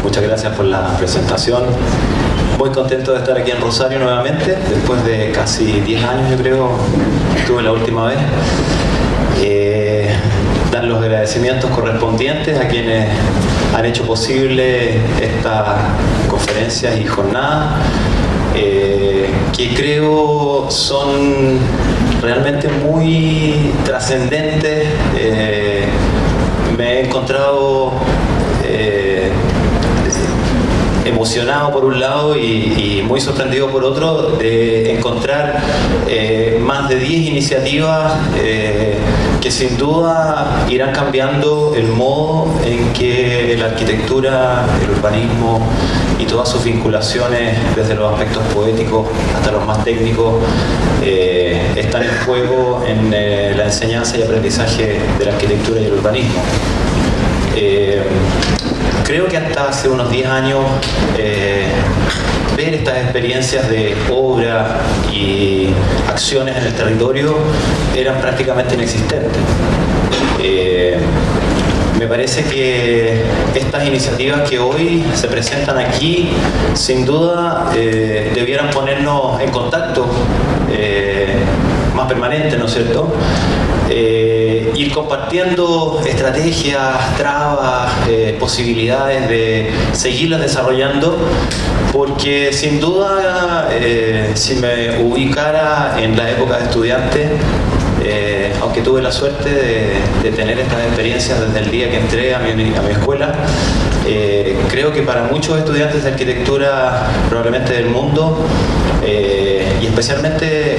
Muchas gracias por la presentación. Muy contento de estar aquí en Rosario nuevamente, después de casi 10 años, yo creo, estuve la última vez. Dar los agradecimientos correspondientes a quienes han hecho posible estas conferencias y jornadas, que creo son realmente muy trascendentes. Me he encontrado emocionado por un lado y muy sorprendido por otro de encontrar más de 10 iniciativas que sin duda irán cambiando el modo en que la arquitectura, el urbanismo y todas sus vinculaciones, desde los aspectos poéticos hasta los más técnicos, están en juego en la enseñanza y aprendizaje de la arquitectura y el urbanismo. Creo que hasta hace unos 10 años ver estas experiencias de obra y acciones en el territorio eran prácticamente inexistentes. Me parece que estas iniciativas que hoy se presentan aquí, sin duda, debieran ponernos en contacto más permanente, ¿no es cierto? Ir compartiendo estrategias, trabas, posibilidades de seguirlas desarrollando, porque sin duda, si me ubicara en la época de estudiante, aunque tuve la suerte de tener estas experiencias desde el día que entré a mi escuela, creo que para muchos estudiantes de arquitectura probablemente del mundo, y especialmente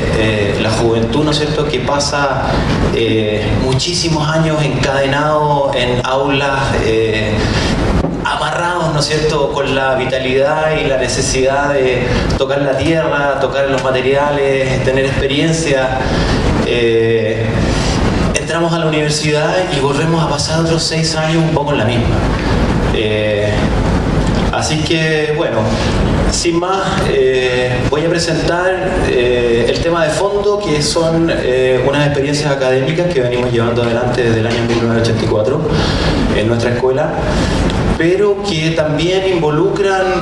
la juventud, ¿no es cierto?, que pasa muchísimos años encadenado en aulas, amarrados, ¿no es cierto?, con la vitalidad y la necesidad de tocar la tierra, tocar los materiales, tener experiencia. Entramos a la universidad y volvemos a pasar otros 6 años un poco en la misma. Así que, bueno, sin más, voy a presentar el tema de fondo, que son unas experiencias académicas que venimos llevando adelante desde el año 1984 en nuestra escuela, pero que también involucran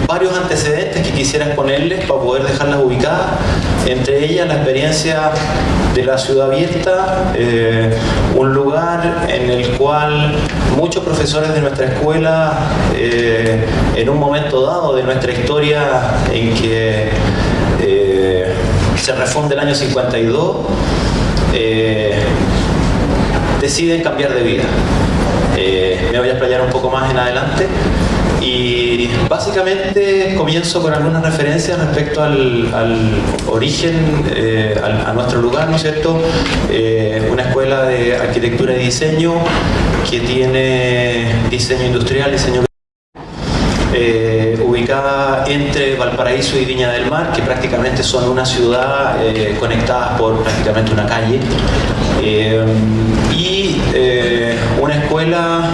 varios antecedentes que quisiera exponerles para poder dejarlas ubicadas. Entre ellas la experiencia de la Ciudad Abierta, un lugar en el cual muchos profesores de nuestra escuela, en un momento dado de nuestra historia en que se refunde el año 52, deciden cambiar de vida. Me voy a explayar un poco más en adelante y básicamente comienzo con algunas referencias respecto al origen, a nuestro lugar, ¿no es cierto? Una escuela de arquitectura y diseño que tiene diseño industrial, diseño ubicada entre Valparaíso y Viña del Mar, que prácticamente son una ciudad conectadas por prácticamente una calle, y una escuela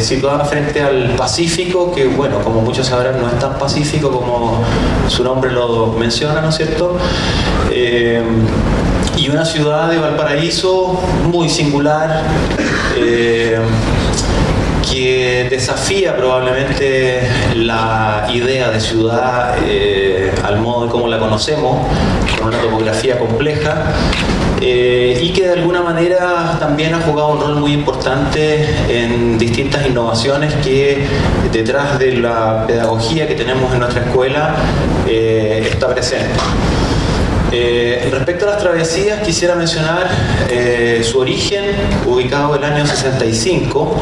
situada frente al Pacífico, que, bueno, como muchos sabrán, no es tan pacífico como su nombre lo menciona, ¿no es cierto? Y una ciudad de Valparaíso muy singular, que desafía probablemente la idea de ciudad al modo de cómo la conocemos, con una topografía compleja, y que de alguna manera también ha jugado un rol muy importante en distintas innovaciones que detrás de la pedagogía que tenemos en nuestra escuela está presente. Respecto a las travesías, quisiera mencionar su origen, ubicado en el año 65.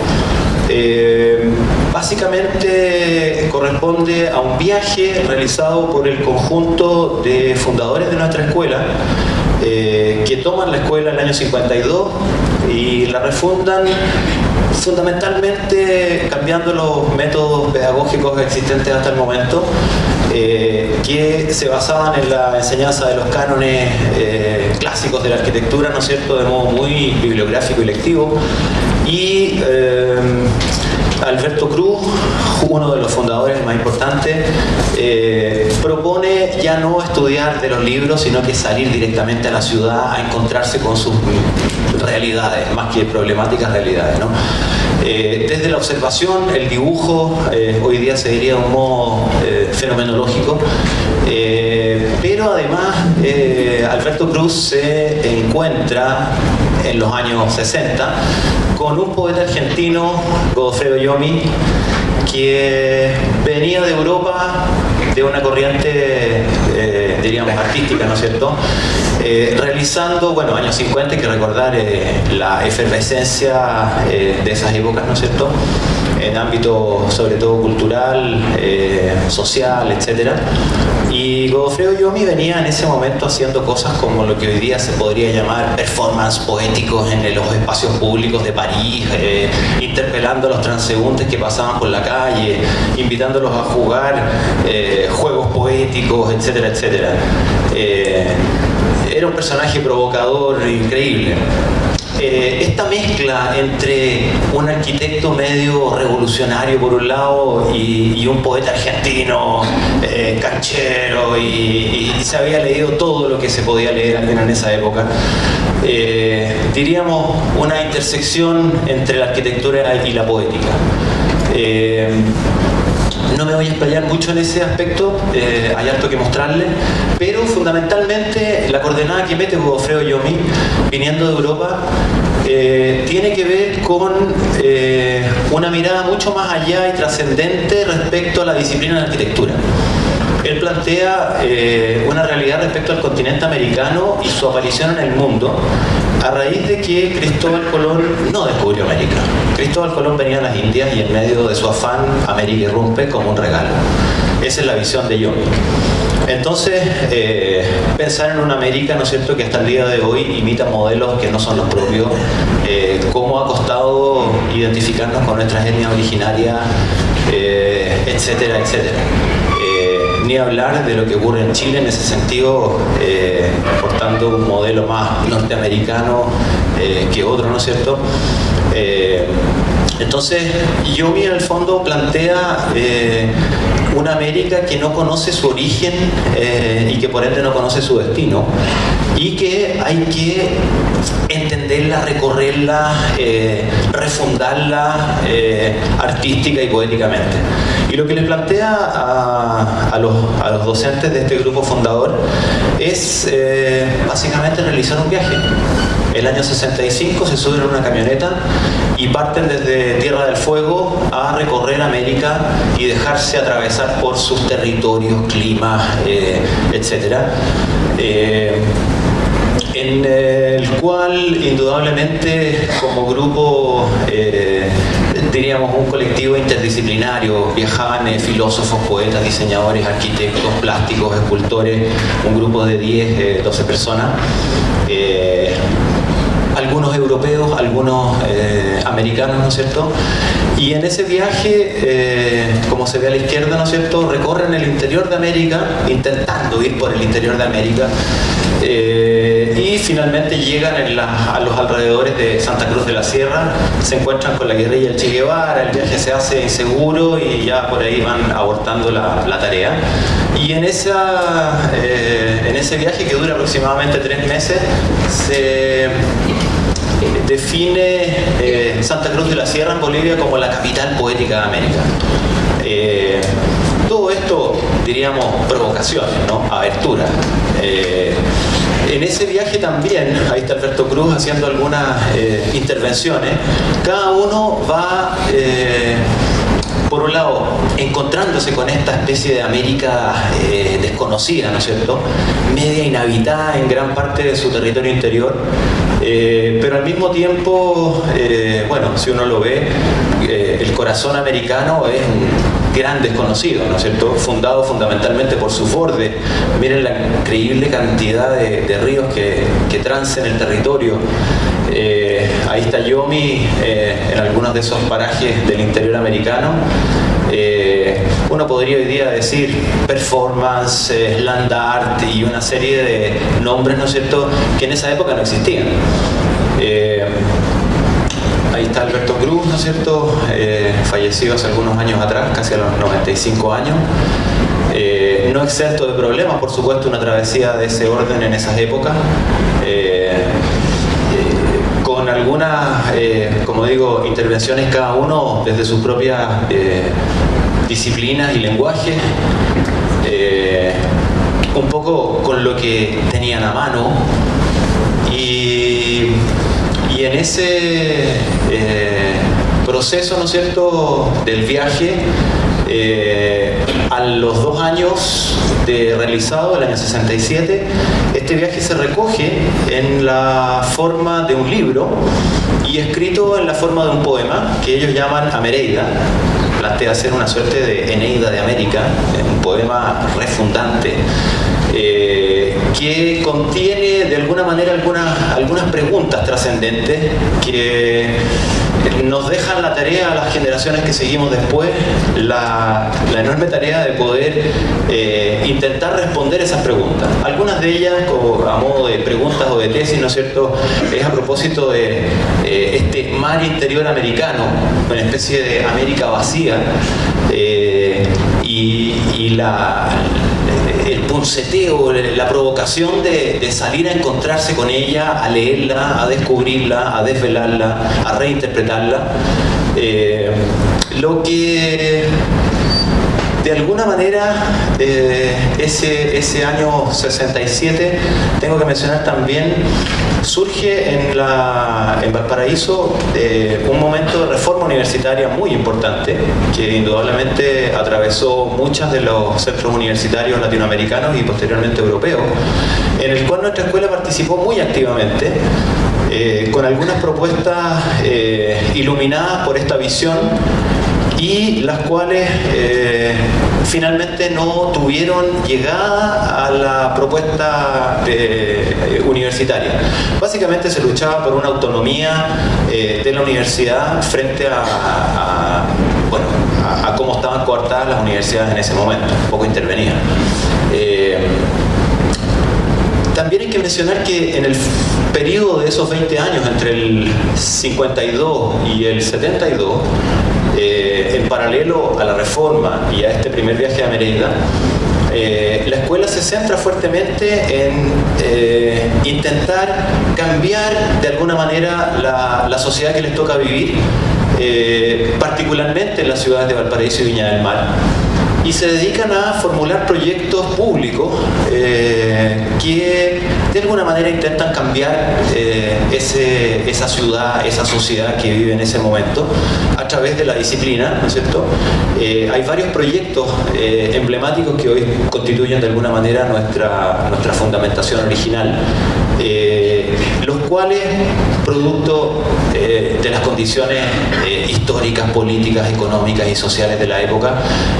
Básicamente corresponde a un viaje realizado por el conjunto de fundadores de nuestra escuela, que toman la escuela en el año 52 y la refundan, fundamentalmente cambiando los métodos pedagógicos existentes hasta el momento, que se basaban en la enseñanza de los cánones clásicos de la arquitectura, ¿no es cierto?, de modo muy bibliográfico y lectivo. Y Alberto Cruz, uno de los fundadores más importantes, propone ya no estudiar de los libros, sino que salir directamente a la ciudad a encontrarse con sus realidades, más que problemáticas realidades, ¿no? Desde la observación, el dibujo, hoy día se diría de un modo fenomenológico, pero además Alberto Cruz se encuentra en los años 60 con un poeta argentino, Godofredo Yomi, que venía de Europa de una corriente, diríamos, artística, ¿no es cierto? Realizando, bueno, años 50, hay que recordar la efervescencia de esas épocas, ¿no es cierto? En ámbito, sobre todo, cultural, social, etc. Y Godofredo Yomi venía en ese momento haciendo cosas como lo que hoy día se podría llamar performance poéticos en los espacios públicos de París, interpelando a los transeúntes que pasaban por la calle, invitándolos a jugar juegos poéticos, etcétera, etcétera. Era un personaje provocador, increíble. Esta mezcla entre un arquitecto medio revolucionario por un lado y un poeta argentino canchero y se había leído todo lo que se podía leer en esa época, diríamos una intersección entre la arquitectura y la poética. No me voy a explayar mucho en ese aspecto, hay harto que mostrarle, pero fundamentalmente la coordenada que mete Godofredo Yomi, viniendo de Europa, tiene que ver con una mirada mucho más allá y trascendente respecto a la disciplina de la arquitectura. Él plantea una realidad respecto al continente americano y su aparición en el mundo a raíz de que Cristóbal Colón no descubrió América. Cristóbal Colón venía a las Indias y en medio de su afán, América irrumpe como un regalo. Esa es la visión de Yomi. Entonces, pensar en una América, ¿no es cierto?, que hasta el día de hoy imita modelos que no son los propios, cómo ha costado identificarnos con nuestras etnias originarias, etcétera, etcétera. Ni hablar de lo que ocurre en Chile en ese sentido, portando un modelo más norteamericano que otro, ¿no es cierto? Entonces, Yomi en el fondo plantea una América que no conoce su origen y que por ende no conoce su destino, y que hay que entenderla, recorrerla, refundarla artística y poéticamente. Y lo que les plantea a los docentes de este grupo fundador es básicamente realizar un viaje. El año 65 se suben a una camioneta y parten desde Tierra del Fuego a recorrer América y dejarse atravesar por sus territorios, climas, etc. En el cual indudablemente como grupo, diríamos un colectivo interdisciplinario, viajaban filósofos, poetas, diseñadores, arquitectos, plásticos, escultores, un grupo de 10, 12 personas, algunos europeos, algunos americanos, ¿no es cierto? Y en ese viaje, como se ve a la izquierda, ¿no es cierto?, recorren el interior de América, intentando ir por el interior de América, y finalmente llegan a los alrededores de Santa Cruz de la Sierra, se encuentran con la guerrilla del Che Guevara, el viaje se hace inseguro y ya por ahí van abortando la tarea. Y en ese viaje, que dura aproximadamente 3 meses, se define Santa Cruz de la Sierra en Bolivia como la capital poética de América. Todo esto, diríamos, provocaciones, ¿no? Abertura. En ese viaje también, ahí está Alberto Cruz haciendo algunas intervenciones, cada uno va, por un lado, encontrándose con esta especie de América desconocida, ¿no es cierto?, media inhabitada en gran parte de su territorio interior, pero al mismo tiempo, bueno, si uno lo ve, el corazón americano es un gran desconocido, ¿no es cierto?, fundado fundamentalmente por sus bordes. Miren la increíble cantidad de ríos que transen el territorio. Ahí está Yomi en algunos de esos parajes del interior americano. Uno podría hoy día decir performance, land art y una serie de nombres, ¿no es cierto?, que en esa época no existían. ahí está Alberto Cruz, ¿no es cierto? Fallecido hace algunos años atrás, casi a los 95 años. No exento de problemas, por supuesto, una travesía de ese orden en esas épocas. Con algunas, como digo, intervenciones cada uno desde sus propias disciplinas y lenguajes, un poco con lo que tenían a mano, y en ese proceso, ¿no es cierto?, del viaje, a los 2 años de realizado, el año 67, este viaje se recoge en la forma de un libro y escrito en la forma de un poema que ellos llaman Amereida. Plantea hacer una suerte de Eneida de América, un poema refundante, que contiene de alguna manera algunas preguntas trascendentes que nos dejan la tarea a las generaciones que seguimos después, la enorme tarea de poder intentar responder esas preguntas. Algunas de ellas, a modo de preguntas o de tesis, ¿no es cierto?, es a propósito de este mar interior americano, una especie de América vacía, y el punseteo, la provocación de salir a encontrarse con ella, a leerla, a descubrirla, a desvelarla, a reinterpretarla. Lo que de alguna manera ese año 67, tengo que mencionar también, surge en Valparaíso un momento de reforma universitaria muy importante que indudablemente atravesó muchos de los centros universitarios latinoamericanos y posteriormente europeos, en el cual nuestra escuela participó muy activamente, con algunas propuestas iluminadas por esta visión, y las cuales finalmente no tuvieron llegada a la propuesta universitaria. Básicamente se luchaba por una autonomía de la universidad frente a cómo estaban coartadas las universidades en ese momento, un poco intervenían. También hay que mencionar que en el periodo de esos 20 años, entre el 52 y el 72, en paralelo a la reforma y a este primer viaje a Mérida, la escuela se centra fuertemente en intentar cambiar de alguna manera la sociedad que les toca vivir, particularmente en las ciudades de Valparaíso y Viña del Mar, y se dedican a formular proyectos públicos que de alguna manera intentan cambiar esa ciudad, esa sociedad que vive en ese momento a través de la disciplina, ¿no es cierto? Hay varios proyectos emblemáticos que hoy constituyen de alguna manera nuestra fundamentación original, los cuales, producto de las condiciones históricas, políticas, económicas y sociales de la época,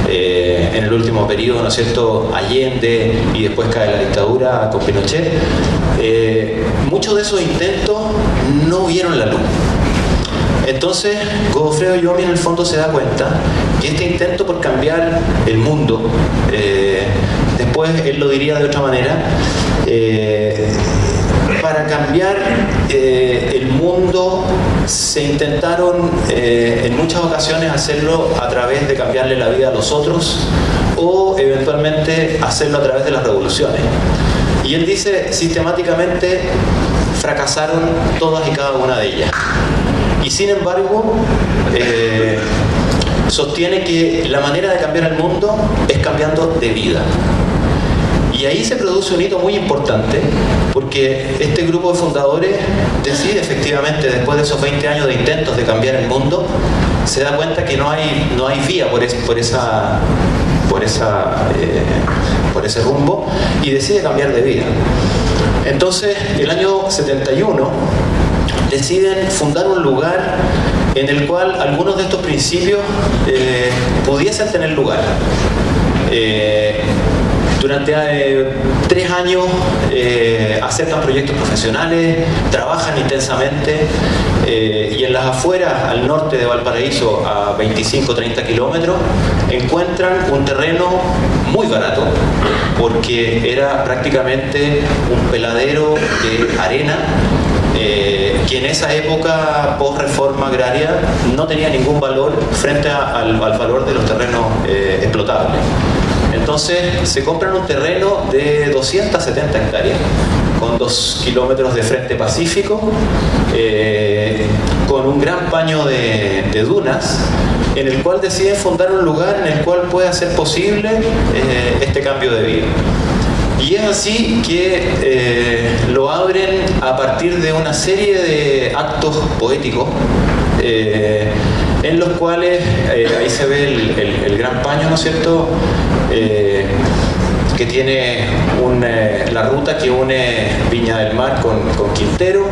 en el último periodo, ¿no es cierto?, Allende, y después cae la dictadura con Pinochet, muchos de esos intentos no vieron la luz. Entonces, Godofredo Yomi en el fondo se da cuenta que este intento por cambiar el mundo, después él lo diría de otra manera, para cambiar el mundo se intentaron en muchas ocasiones hacerlo a través de cambiarle la vida a los otros, o eventualmente hacerlo a través de las revoluciones. Y él dice, sistemáticamente fracasaron todas y cada una de ellas. Y sin embargo, sostiene que la manera de cambiar el mundo es cambiando de vida. Y ahí se produce un hito muy importante, porque este grupo de fundadores decide efectivamente, después de esos 20 años de intentos de cambiar el mundo, se da cuenta que no hay vía por ese rumbo, y decide cambiar de vida. Entonces, el año 71, deciden fundar un lugar en el cual algunos de estos principios pudiesen tener lugar. Durante 3 años aceptan proyectos profesionales, trabajan intensamente, y en las afueras, al norte de Valparaíso, a 25-30 kilómetros, encuentran un terreno muy barato, porque era prácticamente un peladero de arena, que en esa época post-reforma agraria no tenía ningún valor frente al valor de los terrenos explotables. Entonces se compran un terreno de 270 hectáreas, con 2 kilómetros de frente pacífico, con un gran paño de dunas, en el cual deciden fundar un lugar en el cual pueda ser posible este cambio de vida. Y es así que lo abren a partir de una serie de actos poéticos, en los cuales ahí se ve el gran paño, ¿no es cierto?, que tiene la ruta que une Viña del Mar con Quintero,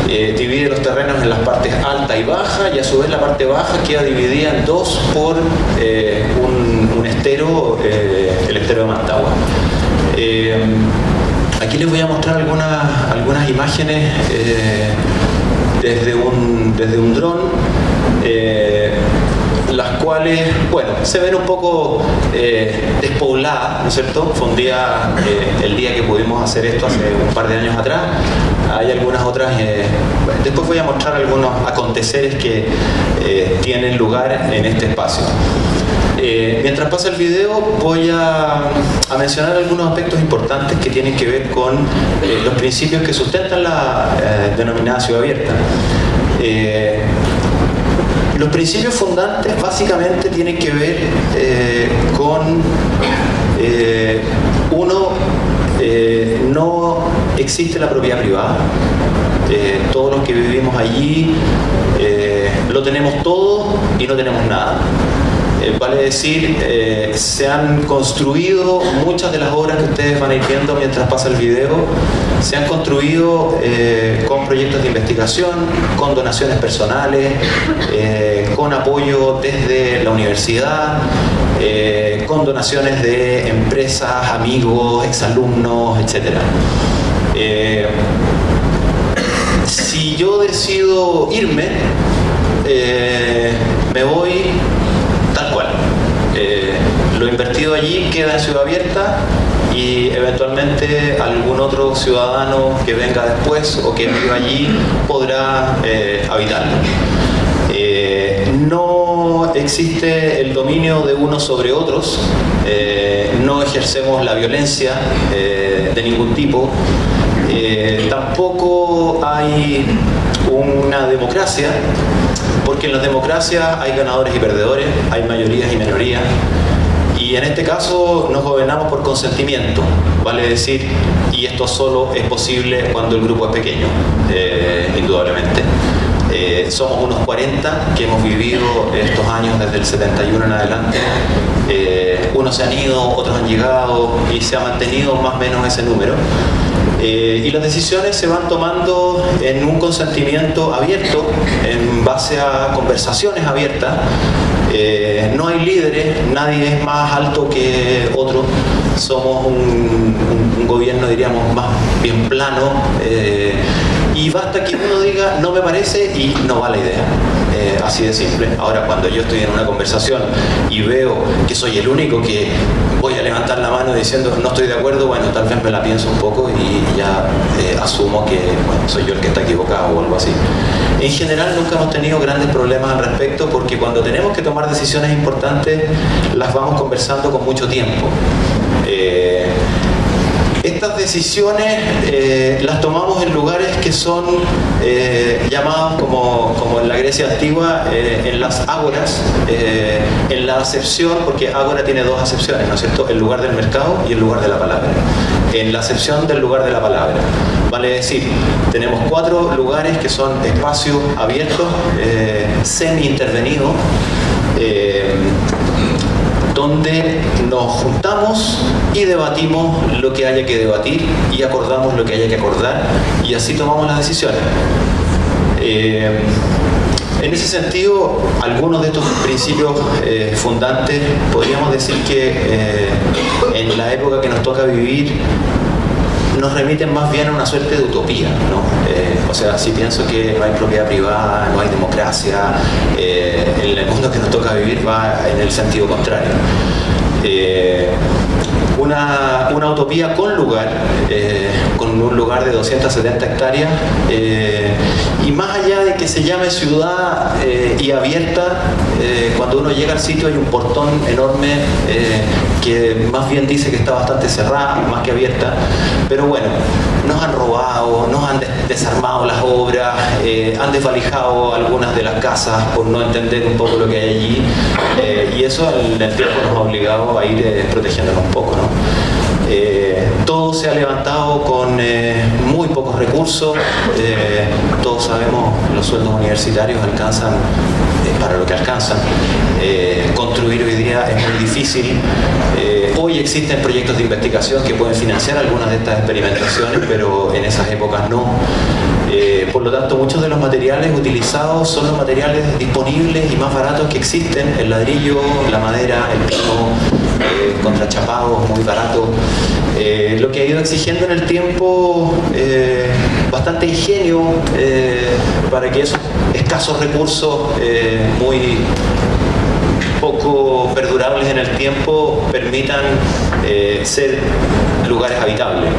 divide los terrenos en las partes alta y baja, y a su vez la parte baja queda dividida en dos por un estero, el estero de Mantagua. Aquí les voy a mostrar algunas imágenes desde un dron, las cuales, bueno, se ven un poco despobladas, ¿no es cierto? Fue un día, el día que pudimos hacer esto hace un par de años atrás. Hay algunas otras, después voy a mostrar algunos aconteceres que tienen lugar en este espacio. Mientras pasa el video voy a mencionar algunos aspectos importantes que tienen que ver con los principios que sustentan la denominada ciudad abierta. Los principios fundantes básicamente tienen que ver con uno, no existe la propiedad privada. Todos los que vivimos allí lo tenemos todo y no tenemos nada. Vale decir, se han construido muchas de las obras que ustedes van a ir viendo mientras pasa el video, se han construido con proyectos de investigación, con donaciones personales, con apoyo desde la universidad, con donaciones de empresas, amigos, exalumnos, etc. Si yo decido irme, me voy tal cual. Lo invertido allí queda en ciudad abierta y eventualmente algún otro ciudadano que venga después o que viva allí podrá habitarlo. No existe el dominio de unos sobre otros, no ejercemos la violencia de ningún tipo, tampoco hay una democracia, porque en las democracias hay ganadores y perdedores, hay mayorías y minorías, y en este caso nos gobernamos por consentimiento, vale decir, y esto solo es posible cuando el grupo es pequeño, indudablemente. Somos unos 40 que hemos vivido estos años desde el 71 en adelante. Unos se han ido, otros han llegado y se ha mantenido más o menos ese número. Y las decisiones se van tomando en un consentimiento abierto, en base a conversaciones abiertas. No hay líderes, nadie es más alto que otro. Somos un gobierno, diríamos, más bien plano. Y basta que uno diga no me parece y no va la idea, así de simple. Ahora, cuando yo estoy en una conversación y veo que soy el único que voy a levantar la mano diciendo no estoy de acuerdo, bueno, tal vez me la pienso un poco y ya asumo que bueno, soy yo el que está equivocado o algo así. En general nunca hemos tenido grandes problemas al respecto, porque cuando tenemos que tomar decisiones importantes las vamos conversando con mucho tiempo. Estas decisiones las tomamos en lugares que son llamados como en la Grecia antigua, en las ágoras, en la acepción, porque ágora tiene dos acepciones, ¿no es cierto? El lugar del mercado y el lugar de la palabra. En la acepción del lugar de la palabra, vale decir, tenemos 4 lugares que son espacios abiertos, semi-intervenidos, donde nos juntamos y debatimos lo que haya que debatir y acordamos lo que haya que acordar, y así tomamos las decisiones. En ese sentido, algunos de estos principios fundantes podríamos decir que en la época que nos toca vivir nos remiten más bien a una suerte de utopía, ¿no? O sea, si pienso que no hay propiedad privada, no hay democracia, en el mundo que nos toca vivir va en el sentido contrario. una utopía con lugar, con un lugar de 270 hectáreas, y más allá de que se llame ciudad y abierta, cuando uno llega al sitio hay un portón enorme que más bien dice que está bastante cerrada, más que abierta, pero bueno, nos han robado, nos han desarmado las obras, han desvalijado algunas de las casas por no entender un poco lo que hay allí, y eso en el tiempo nos ha obligado a ir protegiéndonos un poco, ¿no? Todo se ha levantado con muy pocos recursos, todos sabemos los sueldos universitarios alcanzan para lo que alcanzan, construir hoy día es muy difícil. Hoy existen proyectos de investigación que pueden financiar algunas de estas experimentaciones, pero en esas épocas no. Por lo tanto, muchos de los materiales utilizados son los materiales disponibles y más baratos que existen: el ladrillo, la madera, el pino, contrachapados muy baratos. Lo que ha ido exigiendo en el tiempo bastante ingenio para que esos escasos recursos muy poco perdurables en el tiempo permitan ser lugares habitables.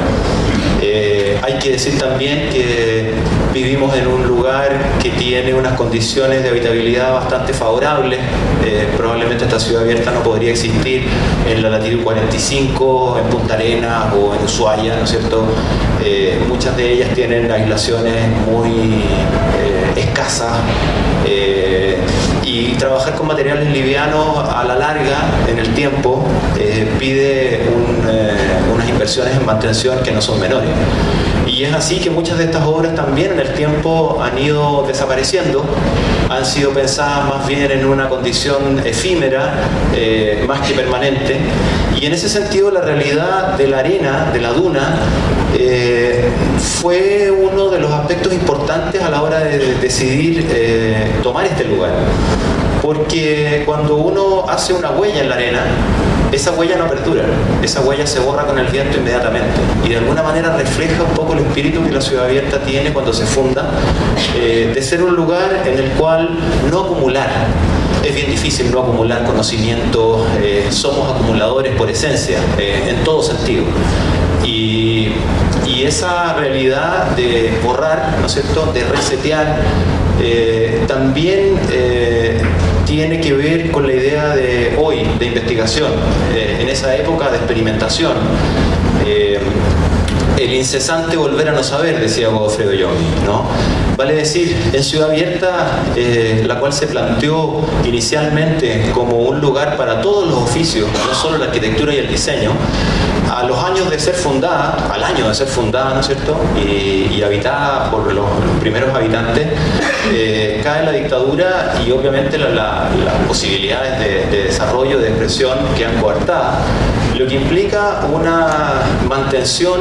Hay que decir también que vivimos en un lugar que tiene unas condiciones de habitabilidad bastante favorables. Probablemente esta ciudad abierta no podría existir en la latitud 45, en Punta Arenas o en Ushuaia, ¿no es cierto? Muchas de ellas tienen aislaciones muy escasas, y trabajar con materiales livianos a la larga, en el tiempo, pide unas inversiones en mantención que no son menores. Y es así que muchas de estas obras también en el tiempo han ido desapareciendo, han sido pensadas más bien en una condición efímera, más que permanente. Y en ese sentido la realidad de la arena, de la duna, fue uno de los aspectos importantes a la hora de decidir tomar este lugar. Porque cuando uno hace una huella en la arena, esa huella no perdura, esa huella se borra con el viento inmediatamente, y de alguna manera refleja un poco el espíritu que la ciudad abierta tiene cuando se funda, de ser un lugar en el cual no acumular. Es bien difícil no acumular conocimiento, somos acumuladores por esencia, en todo sentido. Y esa realidad de borrar, ¿no es cierto?, de resetear, también tiene que ver con la idea de hoy, de investigación, en esa época de experimentación. El incesante volver a no saber, decía Godofredo Yomi, ¿no? Vale decir, en Ciudad Abierta, la cual se planteó inicialmente como un lugar para todos los oficios, no solo la arquitectura y el diseño, a los años de ser fundada, al año de ser fundada, ¿no es cierto?, y habitada por los primeros habitantes, cae la dictadura y obviamente las posibilidades de desarrollo, de expresión quedan coartadas, lo que implica una mantención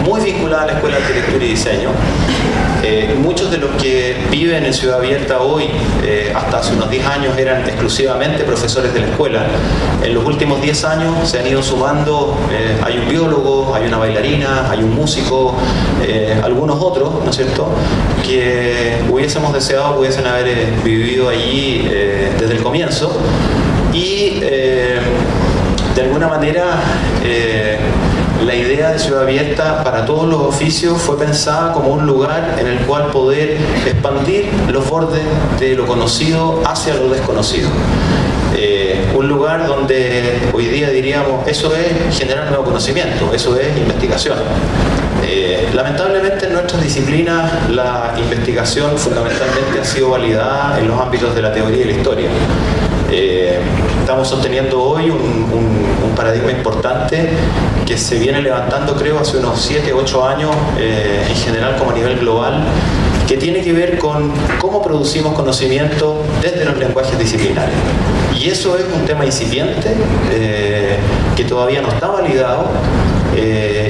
muy vinculada a la Escuela de Arquitectura y Diseño. Muchos de los que viven en Ciudad Abierta hoy, hasta hace unos 10 años, eran exclusivamente profesores de la escuela. En los últimos 10 años se han ido sumando, hay un biólogo, hay una bailarina, hay un músico, algunos otros, ¿no es cierto?, que hubiésemos deseado que hubiesen haber vivido allí desde el comienzo. Y de alguna manera la idea de Ciudad Abierta para todos los oficios fue pensada como un lugar en el cual poder expandir los bordes de lo conocido hacia lo desconocido. Un lugar donde hoy día diríamos, eso es generar nuevo conocimiento, eso es investigación. Lamentablemente en nuestras disciplinas la investigación fundamentalmente ha sido validada en los ámbitos de la teoría y la historia. Estamos sosteniendo hoy un paradigma importante que se viene levantando, creo, hace unos 7 u 8 años, en general como a nivel global, que tiene que ver con cómo producimos conocimiento desde los lenguajes disciplinares. Y eso es un tema incipiente, que todavía no está validado,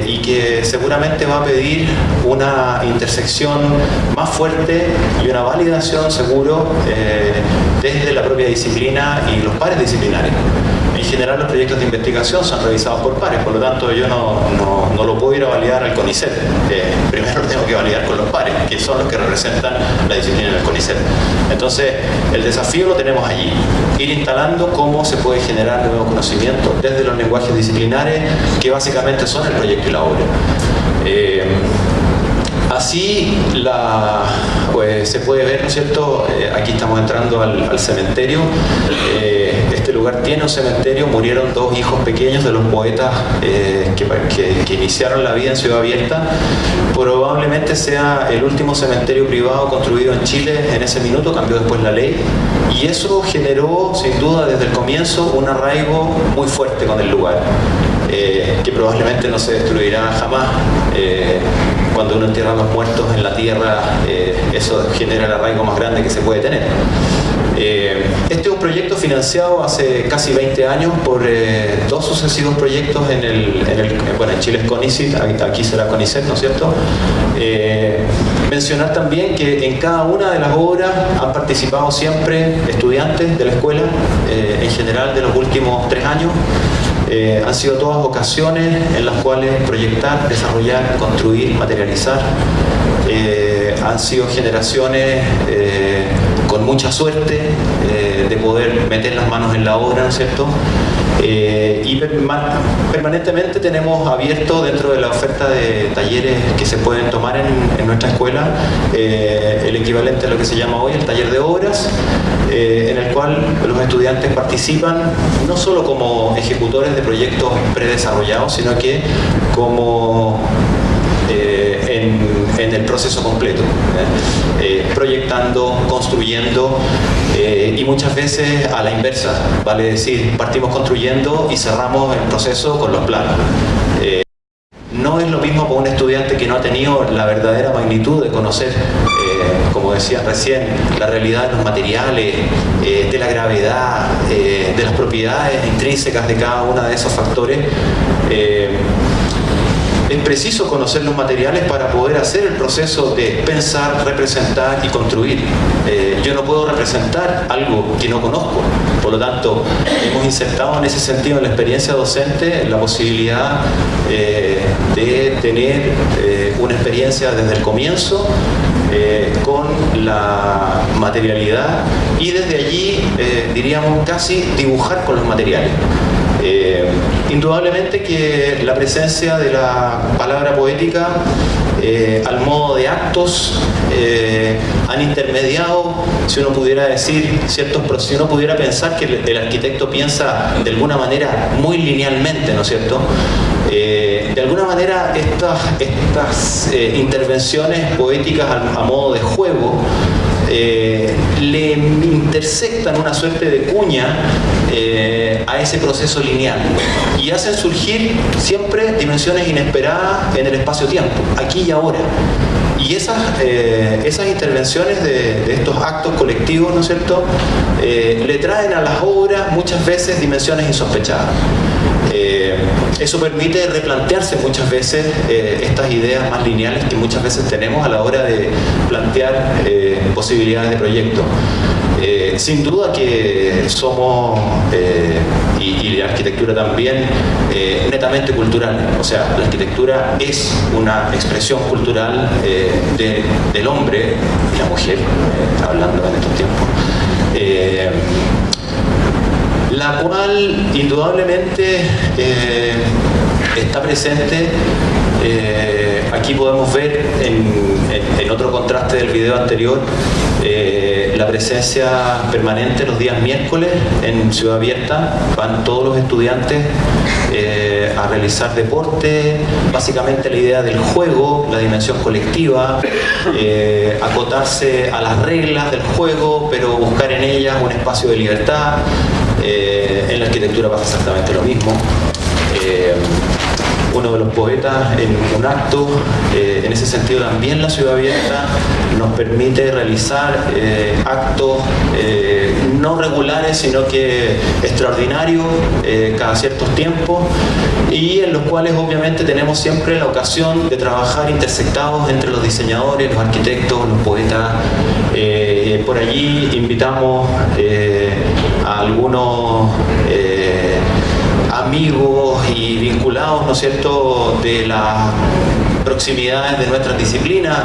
y que seguramente va a pedir una intersección más fuerte y una validación, seguro, desde la propia disciplina y los pares disciplinarios. en general los proyectos de investigación son revisados por pares, por lo tanto yo no lo puedo ir a validar al CONICET. Primero lo tengo que validar con los pares, que son los que representan la disciplina del CONICET. Entonces, el desafío lo tenemos allí. Ir instalando cómo se puede generar nuevos conocimientos desde los lenguajes disciplinares, que básicamente son el proyecto y la obra. Así pues, se puede ver, ¿no es cierto? Aquí estamos entrando al cementerio. Este lugar tiene un cementerio, murieron dos hijos pequeños de los poetas que iniciaron la vida en Ciudad Abierta. Probablemente sea el último cementerio privado construido en Chile en ese minuto, cambió después la ley. Y eso generó, sin duda, desde el comienzo, un arraigo muy fuerte con el lugar, que probablemente no se destruirá jamás. Cuando uno entierra a los muertos en la tierra, eso genera el arraigo más grande que se puede tener. Este es un proyecto financiado hace casi 20 años por dos sucesivos proyectos bueno, en Chile es CONICET, aquí será CONICET, ¿no es cierto? Mencionar también que en cada una de las obras han participado siempre estudiantes de la escuela, en general de los últimos 3 años. Han sido todas ocasiones en las cuales proyectar, desarrollar, construir, materializar. Han sido generaciones con mucha suerte de poder meter las manos en la obra, ¿no es cierto? Y permanentemente tenemos abierto dentro de la oferta de talleres que se pueden tomar en nuestra escuela el equivalente a lo que se llama hoy el taller de obras, en el cual los estudiantes participan no solo como ejecutores de proyectos predesarrollados, sino que como en el proceso completo, proyectando, construyendo, y muchas veces a la inversa, vale decir, partimos construyendo y cerramos el proceso con los planos. No es lo mismo para un estudiante que no ha tenido la verdadera magnitud de conocer, como decía recién, la realidad de los materiales, de la gravedad, de las propiedades intrínsecas de cada uno de esos factores. Es preciso conocer los materiales para poder hacer el proceso de pensar, representar y construir. Yo no puedo representar algo que no conozco. Por lo tanto, hemos insertado en ese sentido en la experiencia docente la posibilidad de tener una experiencia desde el comienzo con la materialidad y desde allí, diríamos, casi dibujar con los materiales. Indudablemente que la presencia de la palabra poética al modo de actos han intermediado, si uno pudiera decir, si uno pudiera pensar que el arquitecto piensa de alguna manera muy linealmente, ¿no es cierto? De alguna manera estas intervenciones poéticas a modo de juego le intersectan una suerte de cuña a ese proceso lineal y hacen surgir siempre dimensiones inesperadas en el espacio-tiempo, aquí y ahora. Y esas intervenciones de estos actos colectivos, ¿no es cierto?, le traen a las obras muchas veces dimensiones insospechadas. Eso permite replantearse muchas veces estas ideas más lineales que muchas veces tenemos a la hora de plantear posibilidades de proyecto. Sin duda que somos, y la arquitectura también, netamente cultural. O sea, la arquitectura es una expresión cultural del hombre y la mujer, hablando en estos tiempos. La cual indudablemente está presente. Aquí podemos ver en otro contraste del video anterior la presencia permanente los días miércoles en Ciudad Abierta. Van todos los estudiantes a realizar deporte, básicamente la idea del juego, la dimensión colectiva, acotarse a las reglas del juego, pero buscar en ellas un espacio de libertad. En la arquitectura pasa exactamente lo mismo. Uno de los poetas en un acto, en ese sentido también la Ciudad Abierta nos permite realizar actos no regulares, sino que extraordinarios cada ciertos tiempos, y en los cuales obviamente tenemos siempre la ocasión de trabajar intersectados entre los diseñadores, los arquitectos, los poetas. Por allí invitamos a algunos amigos y vinculados, ¿no es cierto?, de las proximidades de nuestras disciplinas,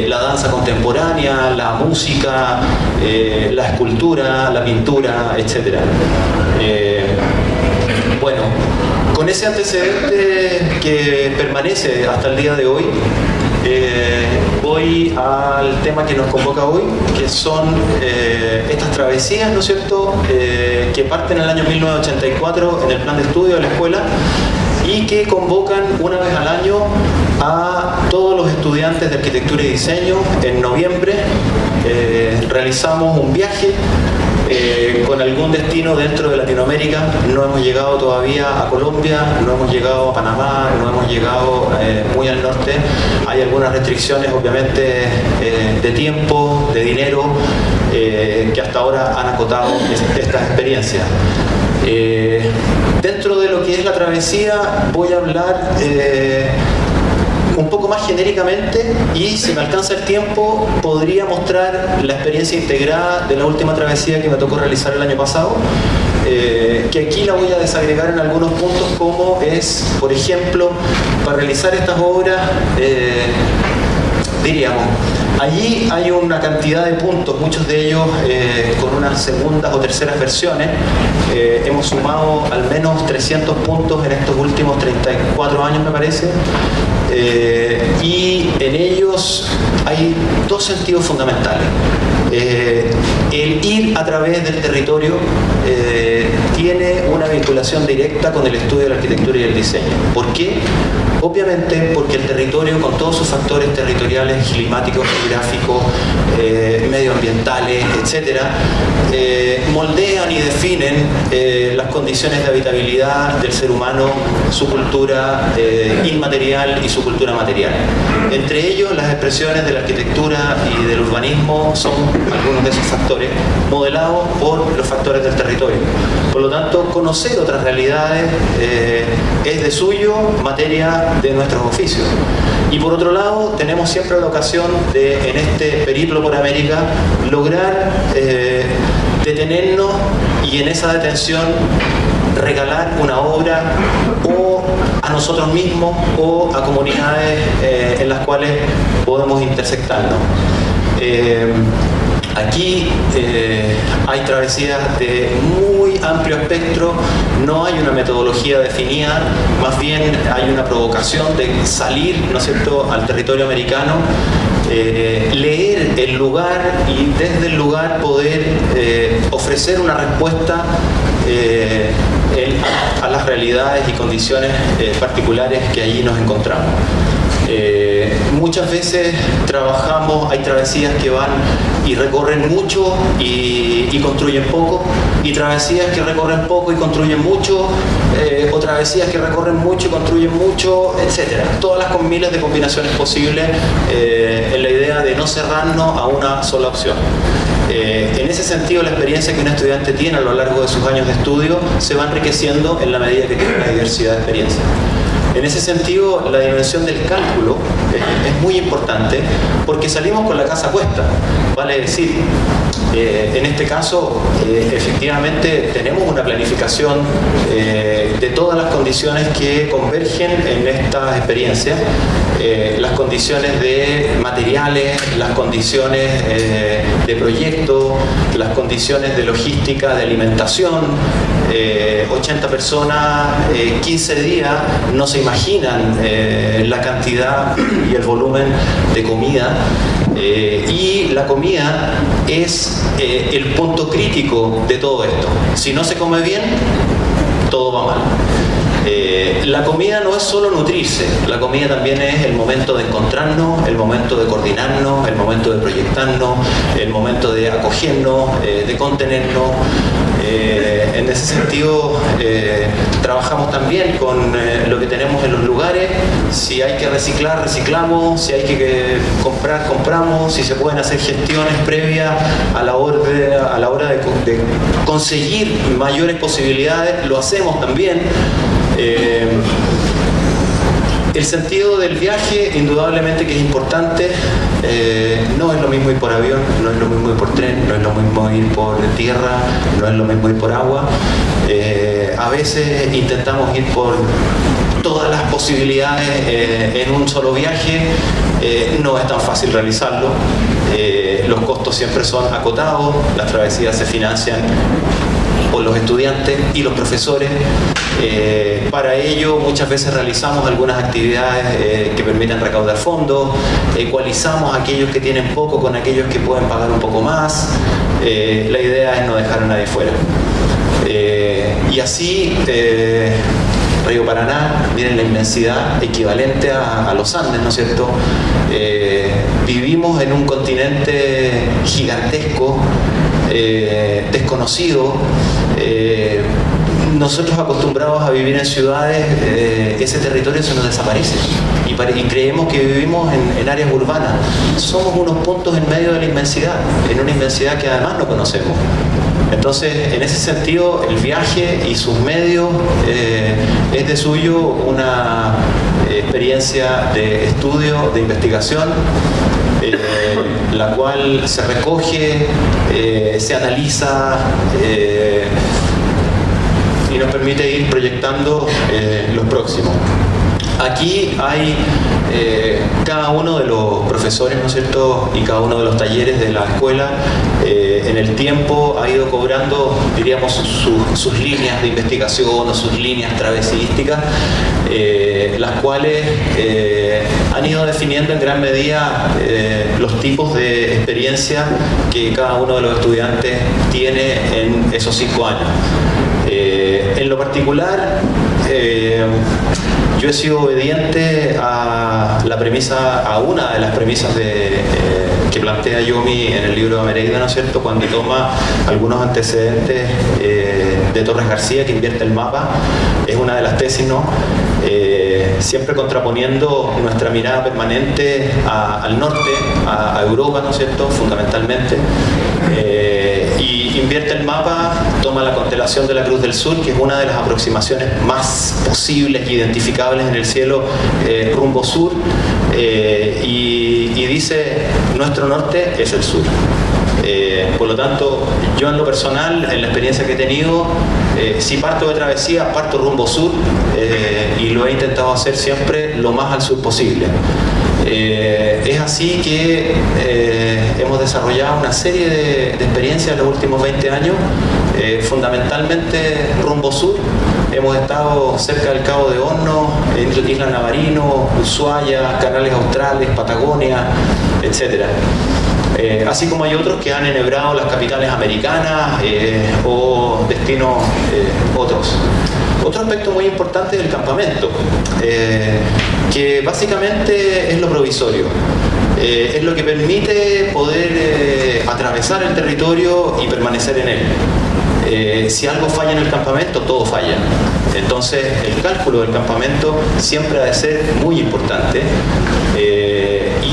la danza contemporánea, la música, la escultura, la pintura, etc. Bueno, con ese antecedente que permanece hasta el día de hoy, voy al tema que nos convoca hoy, que son estas travesías, ¿no es cierto?, que parten en el año 1984 en el plan de estudio de la escuela y que convocan una vez al año a todos los estudiantes de arquitectura y diseño. En noviembre realizamos un viaje con algún destino dentro de Latinoamérica. No hemos llegado todavía a Colombia, no hemos llegado a Panamá, no hemos llegado muy al norte. Hay algunas restricciones, obviamente, de tiempo, de dinero, que hasta ahora han acotado estas experiencias. Dentro de lo que es la travesía voy a hablar un poco más genéricamente, y si me alcanza el tiempo podría mostrar la experiencia integrada de la última travesía que me tocó realizar el año pasado, que aquí la voy a desagregar en algunos puntos, como es, por ejemplo, para realizar estas obras, diríamos, allí hay una cantidad de puntos, muchos de ellos con unas segundas o terceras versiones. Hemos sumado al menos 300 puntos en estos últimos 34 años, me parece. Y en ellos hay dos sentidos fundamentales. El ir a través del territorio tiene una vinculación directa con el estudio de la arquitectura y el diseño. ¿Por qué? Obviamente porque el territorio, con todos sus factores territoriales, climáticos, geográficos, medioambientales, etc., moldean y definen las condiciones de habitabilidad del ser humano, su cultura inmaterial y su cultura material. Entre ellos, las expresiones de la arquitectura y del urbanismo son algunos de esos factores, modelados por los factores del territorio. Por lo tanto, conocer otras realidades es de suyo materia de nuestros oficios. Y por otro lado, tenemos siempre la ocasión de, en este periplo por América, lograr detenernos y en esa detención regalar una obra o a nosotros mismos o a comunidades en las cuales podemos intersectarnos. Aquí hay travesías de muy amplio espectro, no hay una metodología definida, más bien hay una provocación de salir, ¿no es cierto?, al territorio americano, leer el lugar y desde el lugar poder ofrecer una respuesta a las realidades y condiciones particulares que allí nos encontramos. Muchas veces trabajamos, hay travesías que van y recorren mucho y construyen poco, y travesías que recorren poco y construyen mucho, o travesías que recorren mucho y construyen mucho, etc. Todas las miles de combinaciones posibles, en la idea de no cerrarnos a una sola opción. En ese sentido, la experiencia que un estudiante tiene a lo largo de sus años de estudio se va enriqueciendo en la medida que tiene una diversidad de experiencias. En ese sentido, la dimensión del cálculo es muy importante, porque salimos con la casa puesta. Vale decir, en este caso, efectivamente tenemos una planificación de todas las condiciones que convergen en estas experiencias, las condiciones de materiales, las condiciones de proyecto, las condiciones de logística, de alimentación. 80 personas, 15 días, no se imaginan la cantidad y el volumen de comida, y la comida es el punto crítico de todo esto. Si no se come bien, todo va mal. La comida no es solo nutrirse, la comida también es el momento de encontrarnos, el momento de coordinarnos, el momento de proyectarnos, el momento de acogernos, de contenernos. En ese sentido, trabajamos también con lo que tenemos en los lugares. Si hay que reciclar, reciclamos; si hay que comprar, compramos; si se pueden hacer gestiones previas a la hora de conseguir mayores posibilidades, lo hacemos también. El sentido del viaje, indudablemente que es importante. No es lo mismo ir por avión, no es lo mismo ir por tren, no es lo mismo ir por tierra, no es lo mismo ir por agua. a veces intentamos ir por todas las posibilidades en un solo viaje. No es tan fácil realizarlo. Los costos siempre son acotados, las travesías se financian por los estudiantes y los profesores. Para ello muchas veces realizamos algunas actividades que permiten recaudar fondos, ecualizamos a aquellos que tienen poco con aquellos que pueden pagar un poco más. La idea es no dejar a nadie fuera. Y así Río Paraná, miren la inmensidad equivalente a los Andes, ¿no es cierto? Vivimos en un continente gigantesco, desconocido. Nosotros acostumbrados a vivir en ciudades, ese territorio se nos desaparece y creemos que vivimos en áreas urbanas. Somos unos puntos en medio de la inmensidad, en una inmensidad que además no conocemos. Entonces, en ese sentido, el viaje y sus medios es de suyo una experiencia de estudio, de investigación, la cual se recoge, se analiza y nos permite ir proyectando los próximos. Aquí hay cada uno de los profesores, ¿no es cierto?, y cada uno de los talleres de la escuela en el tiempo ha ido cobrando, diríamos, sus líneas de investigación o sus líneas travesísticas, las cuales han ido definiendo en gran medida los tipos de experiencia que cada uno de los estudiantes tiene en esos 5 años. En lo particular, yo he sido obediente a la premisa, a una de las premisas que plantea Yomi en el libro de Amereida, ¿no es cierto?, cuando toma algunos antecedentes de Torres García, que invierte el mapa. Es una de las tesis, ¿no? Siempre contraponiendo nuestra mirada permanente al norte, a Europa, ¿no es cierto?, fundamentalmente. Y invierte el mapa, toma la constelación de la Cruz del Sur, que es una de las aproximaciones más posibles e identificables en el cielo rumbo sur, y dice: nuestro norte es el sur. Por lo tanto, yo en lo personal, en la experiencia que he tenido, si parto de travesía, parto rumbo sur, y lo he intentado hacer siempre lo más al sur posible. Es así que hemos desarrollado una serie de experiencias en los últimos 20 años, fundamentalmente rumbo sur. Hemos estado cerca del Cabo de Hornos, Isla Navarino, Ushuaia, Canales Australes, Patagonia, etc. Así como hay otros que han enhebrado las capitales americanas o destinos otros. Otro aspecto muy importante del campamento, que básicamente es lo provisorio. Es lo que permite poder atravesar el territorio y permanecer en él. Si algo falla en el campamento, todo falla. Entonces, el cálculo del campamento siempre ha de ser muy importante.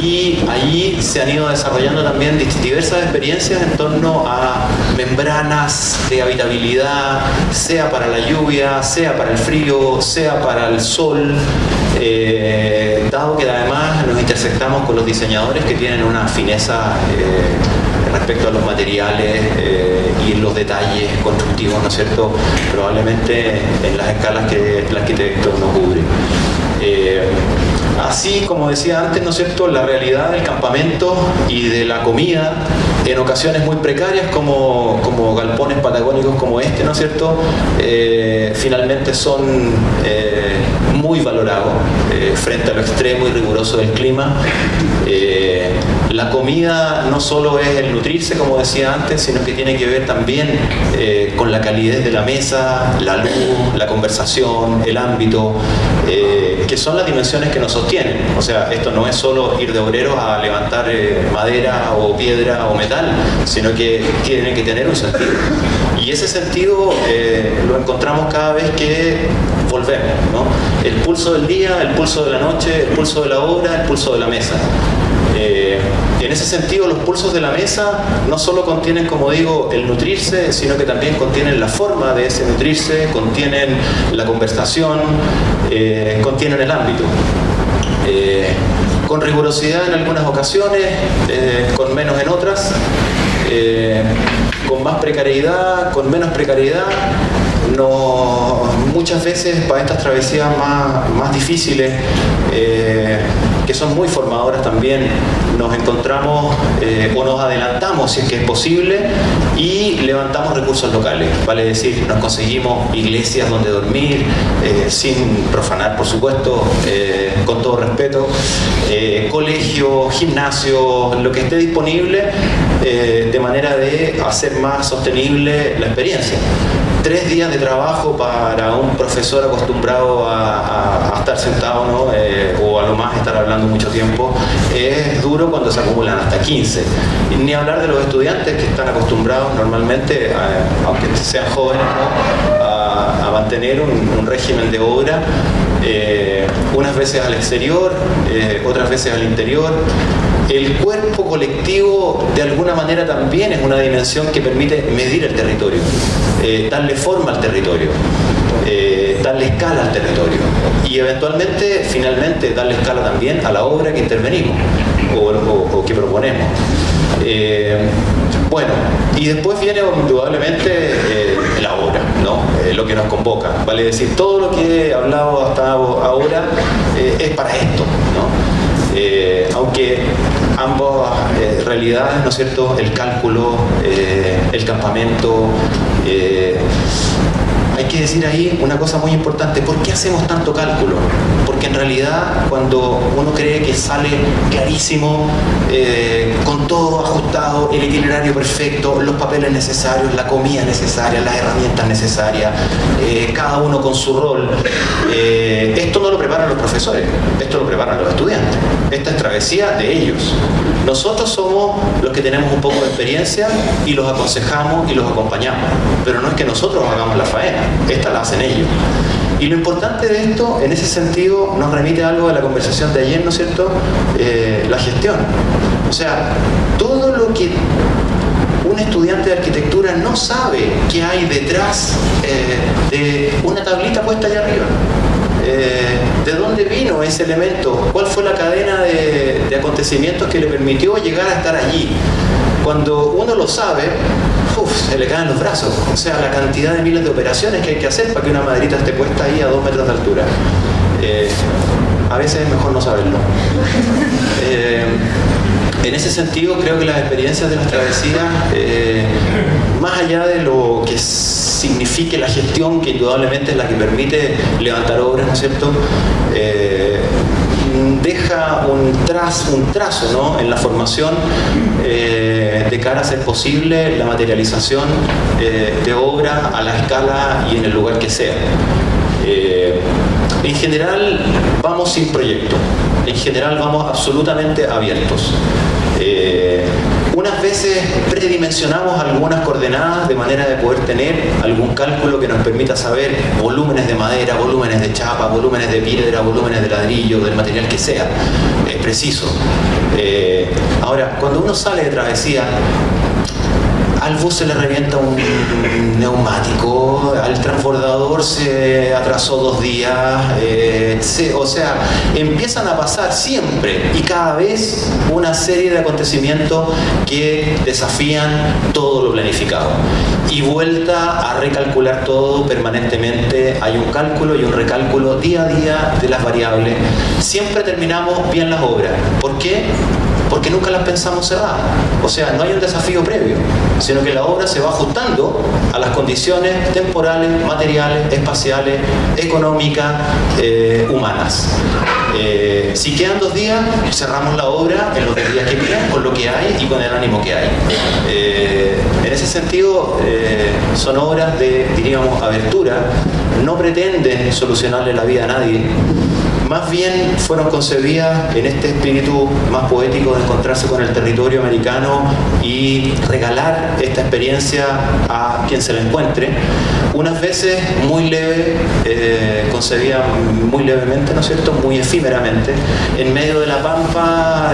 Y allí se han ido desarrollando también diversas experiencias en torno a membranas de habitabilidad, sea para la lluvia, sea para el frío, sea para el sol, dado que además nos intersectamos con los diseñadores que tienen una fineza respecto a los materiales y los detalles constructivos, ¿no es cierto?, probablemente en las escalas que el arquitecto no cubre. Así como decía antes, ¿no es cierto?, la realidad del campamento y de la comida, en ocasiones muy precarias como galpones patagónicos como este, ¿no es cierto?, finalmente son muy valorados frente a lo extremo y riguroso del clima. La comida no solo es el nutrirse, como decía antes, sino que tiene que ver también con la calidez de la mesa, la luz, la conversación, el ámbito, que son las dimensiones que nos sostienen. O sea, esto no es solo ir de obreros a levantar madera o piedra o metal, sino que tiene que tener un sentido. Y ese sentido lo encontramos cada vez que volvemos, ¿no? El pulso del día, el pulso de la noche, el pulso de la obra, el pulso de la mesa. En ese sentido, los pulsos de la mesa no solo contienen, como digo, el nutrirse, sino que también contienen la forma de ese nutrirse, contienen la conversación, contienen el ámbito. Con rigurosidad en algunas ocasiones, con menos en otras, con más precariedad, con menos precariedad, nos muchas veces para estas travesías más difíciles, que son muy formadoras también, nos encontramos o nos adelantamos, si es que es posible, y levantamos recursos locales, vale decir, nos conseguimos iglesias donde dormir, sin profanar, por supuesto, con todo respeto, colegios, gimnasios, lo que esté disponible, de manera de hacer más sostenible la experiencia. 3 días de trabajo para un profesor acostumbrado a estar sentado, ¿no? O a lo más estar hablando mucho tiempo, es duro cuando se acumulan hasta 15. Ni hablar de los estudiantes que están acostumbrados normalmente, aunque sean jóvenes, ¿no? a mantener un régimen de obra, unas veces al exterior, otras veces al interior. El cuerpo colectivo de alguna manera también es una dimensión que permite medir el territorio, darle forma al territorio, darle escala al territorio y eventualmente, finalmente, darle escala también a la obra que intervenimos o que proponemos. Bueno, y después viene indudablemente la obra, ¿no? Lo que nos convoca, vale decir, todo lo que he hablado hasta ahora es para esto, ¿no? Aunque ambas realidades, ¿no es cierto?, el cálculo, el campamento, hay que decir ahí una cosa muy importante: ¿por qué hacemos tanto cálculo? Porque en realidad cuando uno cree que sale clarísimo, con todo ajustado, el itinerario perfecto, los papeles necesarios, la comida necesaria, las herramientas necesarias, cada uno con su rol, esto no lo preparan los profesores, esto lo preparan los estudiantes. Esta es travesía de ellos. Nosotros somos los que tenemos un poco de experiencia y los aconsejamos y los acompañamos, pero no es que nosotros hagamos la faena, esta la hacen ellos. Y lo importante de esto, en ese sentido, nos remite a algo de la conversación de ayer, ¿no es cierto? La gestión. O sea, todo lo que un estudiante de arquitectura no sabe que hay detrás de una tablita puesta allá arriba. ¿De dónde vino ese elemento? ¿Cuál fue la cadena de acontecimientos que le permitió llegar a estar allí? Cuando uno lo sabe, se le caen los brazos. O sea, la cantidad de miles de operaciones que hay que hacer para que una maderita esté puesta ahí a 2 metros de altura. A veces es mejor no saberlo. En ese sentido, creo que las experiencias de las travesías, más allá de lo que signifique la gestión, que indudablemente es la que permite levantar obras, ¿no es cierto?, deja un trazo, ¿no?, en la formación de cara a hacer posible la materialización de obra a la escala y en el lugar que sea. En general vamos sin proyecto, en general vamos absolutamente abiertos. Unas veces predimensionamos algunas coordenadas de manera de poder tener algún cálculo que nos permita saber volúmenes de madera, volúmenes de chapa, volúmenes de piedra, volúmenes de ladrillo, del material que sea, preciso. Ahora, cuando uno sale de travesía, al bus se le revienta un neumático, al transbordador se atrasó 2 días, o sea, empiezan a pasar siempre y cada vez una serie de acontecimientos que desafían todo lo planificado. Y vuelta a recalcular todo permanentemente, hay un cálculo y un recálculo día a día de las variables. Siempre terminamos bien las obras. ¿Por qué? Porque nunca las pensamos cerradas. O sea, no hay un desafío previo, sino que la obra se va ajustando a las condiciones temporales, materiales, espaciales, económicas, humanas. Si quedan 2 días, cerramos la obra en los 2 días que quedan, con lo que hay y con el ánimo que hay. En ese sentido, son obras de, diríamos, abertura. No pretenden solucionarle la vida a nadie. Más bien fueron concebidas en este espíritu más poético de encontrarse con el territorio americano y regalar esta experiencia a quien se la encuentre. Unas veces muy leve, concebida muy levemente, ¿no es cierto?, muy efímeramente, en medio de la pampa,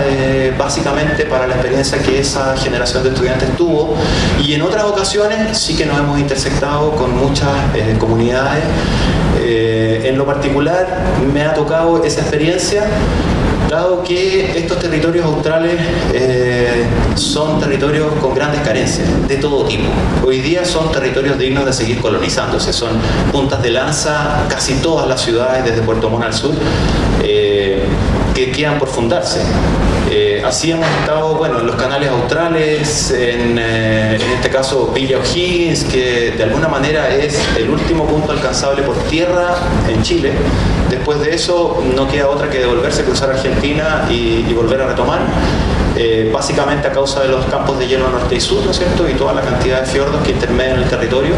básicamente para la experiencia que esa generación de estudiantes tuvo, y en otras ocasiones sí que nos hemos intersectado con muchas comunidades. En lo particular me ha tocado esa experiencia Dado que estos territorios australes son territorios con grandes carencias, de todo tipo. Hoy día son territorios dignos de seguir colonizándose, son puntas de lanza casi todas las ciudades desde Puerto Montt al sur, que quedan por fundarse. Así hemos estado, bueno, en los canales australes, en este caso Villa O'Higgins, que de alguna manera es el último punto alcanzable por tierra en Chile. Después de eso no queda otra que devolverse, cruzar Argentina y volver a retomar, básicamente a causa de los campos de hielo norte y sur, ¿no es cierto? Y toda la cantidad de fiordos que intermedian el territorio.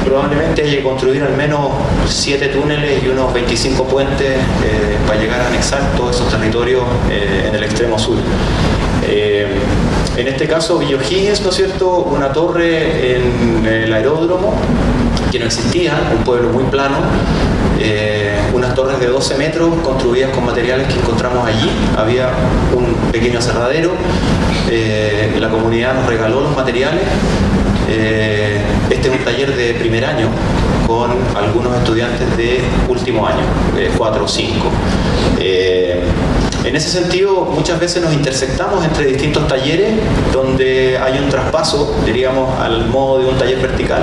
Probablemente hay que construir al menos 7 túneles y unos 25 puentes para llegar a anexar todos esos territorios en el extremo sur. En este caso, Villa O'Higgins, ¿no es cierto? Una torre en el aeródromo, que no existía, un pueblo muy plano, unas torres de 12 metros construidas con materiales que encontramos allí. Había un pequeño aserradero, la comunidad nos regaló los materiales. Este es un taller de primer año con algunos estudiantes de último año, 4 o 5. En ese sentido, muchas veces nos intersectamos entre distintos talleres donde hay un traspaso, diríamos, al modo de un taller vertical,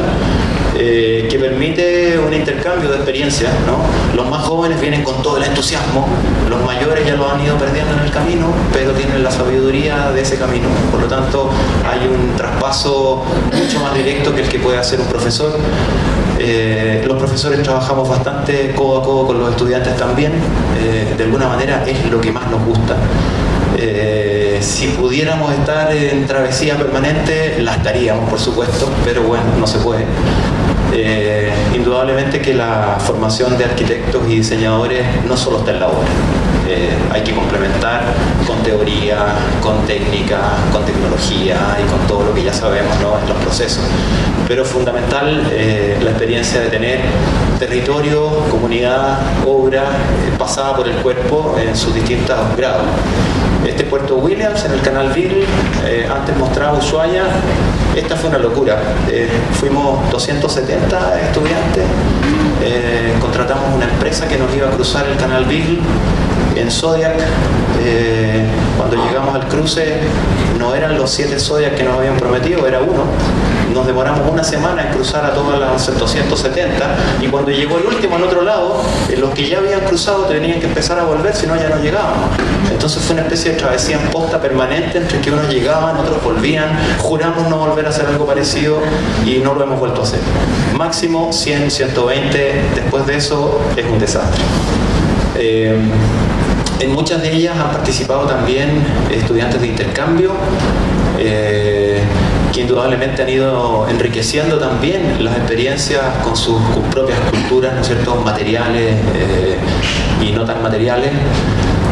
que permite un intercambio de experiencias, ¿no? Los más jóvenes vienen con todo el entusiasmo, los mayores ya lo han ido perdiendo en el camino, pero tienen la sabiduría de ese camino. Por lo tanto, hay un traspaso mucho más directo que el que puede hacer un profesor. Los profesores trabajamos bastante codo a codo con los estudiantes también. De alguna manera es lo que más nos gusta. Si pudiéramos estar en travesía permanente, la estaríamos, por supuesto, pero bueno, no se puede. Indudablemente que la formación de arquitectos y diseñadores no solo está en la obra. Hay que complementar con teoría, con técnica, con tecnología y con todo lo que ya sabemos, ¿no?, en los procesos. Pero fundamental la experiencia de tener territorio, comunidad, obra pasada por el cuerpo en sus distintos grados. Este Puerto Williams en el canal Beagle, antes mostraba Ushuaia. Esta fue una locura. Fuimos 270 estudiantes, contratamos una empresa que nos iba a cruzar el canal Beagle en Zodiac. Cuando llegamos al cruce no eran los 7 Zodiac que nos habían prometido, era uno. Nos demoramos una semana en cruzar a todas las 270 y cuando llegó el último al otro lado, los que ya habían cruzado tenían que empezar a volver, si no ya no llegábamos. Entonces fue una especie de travesía en posta permanente entre que unos llegaban, otros volvían. Juramos no volver a hacer algo parecido y no lo hemos vuelto a hacer. Máximo 100, 120, después de eso es un desastre. En muchas de ellas han participado también estudiantes de intercambio, que indudablemente han ido enriqueciendo también las experiencias con sus propias culturas, ¿no es cierto?, materiales y no tan materiales.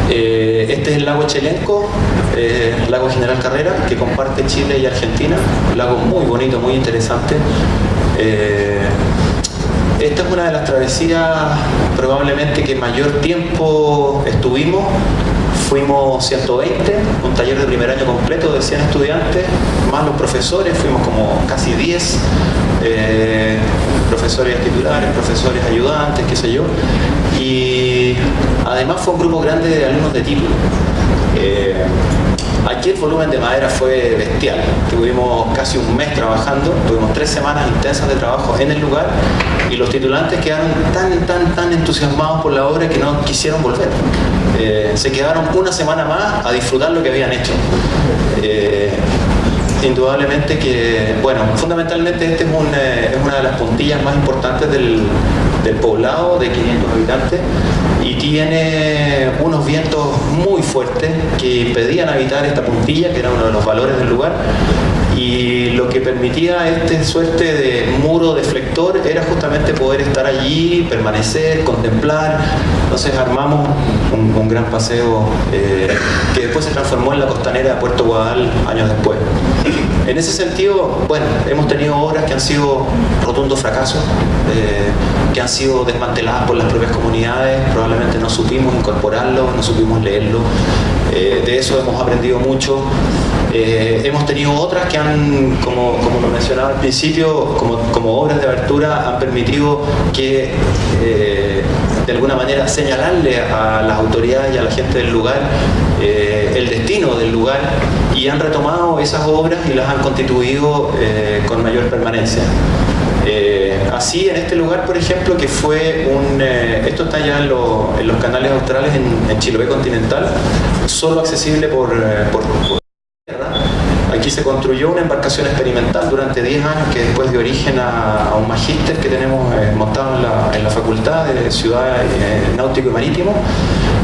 Este es el lago Chelenco, lago General Carrera, que comparte Chile y Argentina, un lago muy bonito, muy interesante. Esta es una de las travesías probablemente que mayor tiempo estuvimos. Fuimos 120, un taller de primer año completo de 100 estudiantes, más los profesores, fuimos como casi 10, profesores titulares, profesores ayudantes, qué sé yo. Y además fue un grupo grande de alumnos de título. Aquí el volumen de madera fue bestial. Tuvimos casi un mes trabajando, tuvimos 3 semanas intensas de trabajo en el lugar y los titulantes quedaron tan entusiasmados por la obra que no quisieron volver. Se quedaron una semana más a disfrutar lo que habían hecho. Indudablemente que, bueno, fundamentalmente este es una de las puntillas más importantes del poblado de 500 habitantes y tiene unos vientos muy fuertes que impedían habitar esta puntilla, que era uno de los valores del lugar, y lo que permitía esta suerte de muro deflector era justamente poder estar allí, permanecer, contemplar. Entonces armamos un gran paseo que después se transformó en la costanera de Puerto Guadal años después. En ese sentido, bueno, hemos tenido obras que han sido rotundos fracasos, que han sido desmanteladas por las propias comunidades, probablemente no supimos incorporarlo, no supimos leerlo. De eso hemos aprendido mucho. Hemos tenido otras que han, como lo mencionaba al principio, como obras de abertura, han permitido que de alguna manera señalarle a las autoridades y a la gente del lugar el destino del lugar, y han retomado esas obras y las han constituido con mayor permanencia. Así, en este lugar, por ejemplo, que fue esto está ya en los canales australes en Chiloé continental, solo accesible por tierra. Aquí se construyó una embarcación experimental durante 10 años que después dio origen a un magíster que tenemos montado en la Facultad de Ciudad Náutico y Marítimo.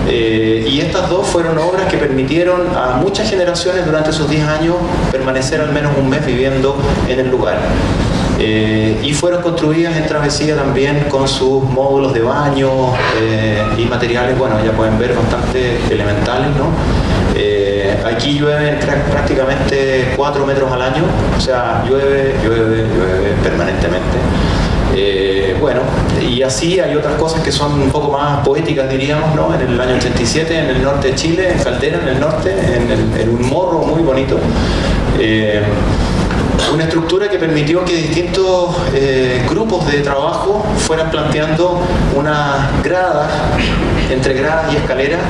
Y estas dos fueron obras que permitieron a muchas generaciones durante esos 10 años permanecer al menos un mes viviendo en el lugar. Y fueron construidas en travesía también con sus módulos de baño y materiales, bueno, ya pueden ver, bastante elementales, ¿no? Aquí llueve prácticamente 4 metros al año, o sea, llueve permanentemente. Bueno, y así hay otras cosas que son un poco más poéticas, diríamos, ¿no? En el año 87, en el norte de Chile, en Caldera, en el norte, en un morro muy bonito. Una estructura que permitió que distintos grupos de trabajo fueran planteando unas gradas, entre gradas y escaleras,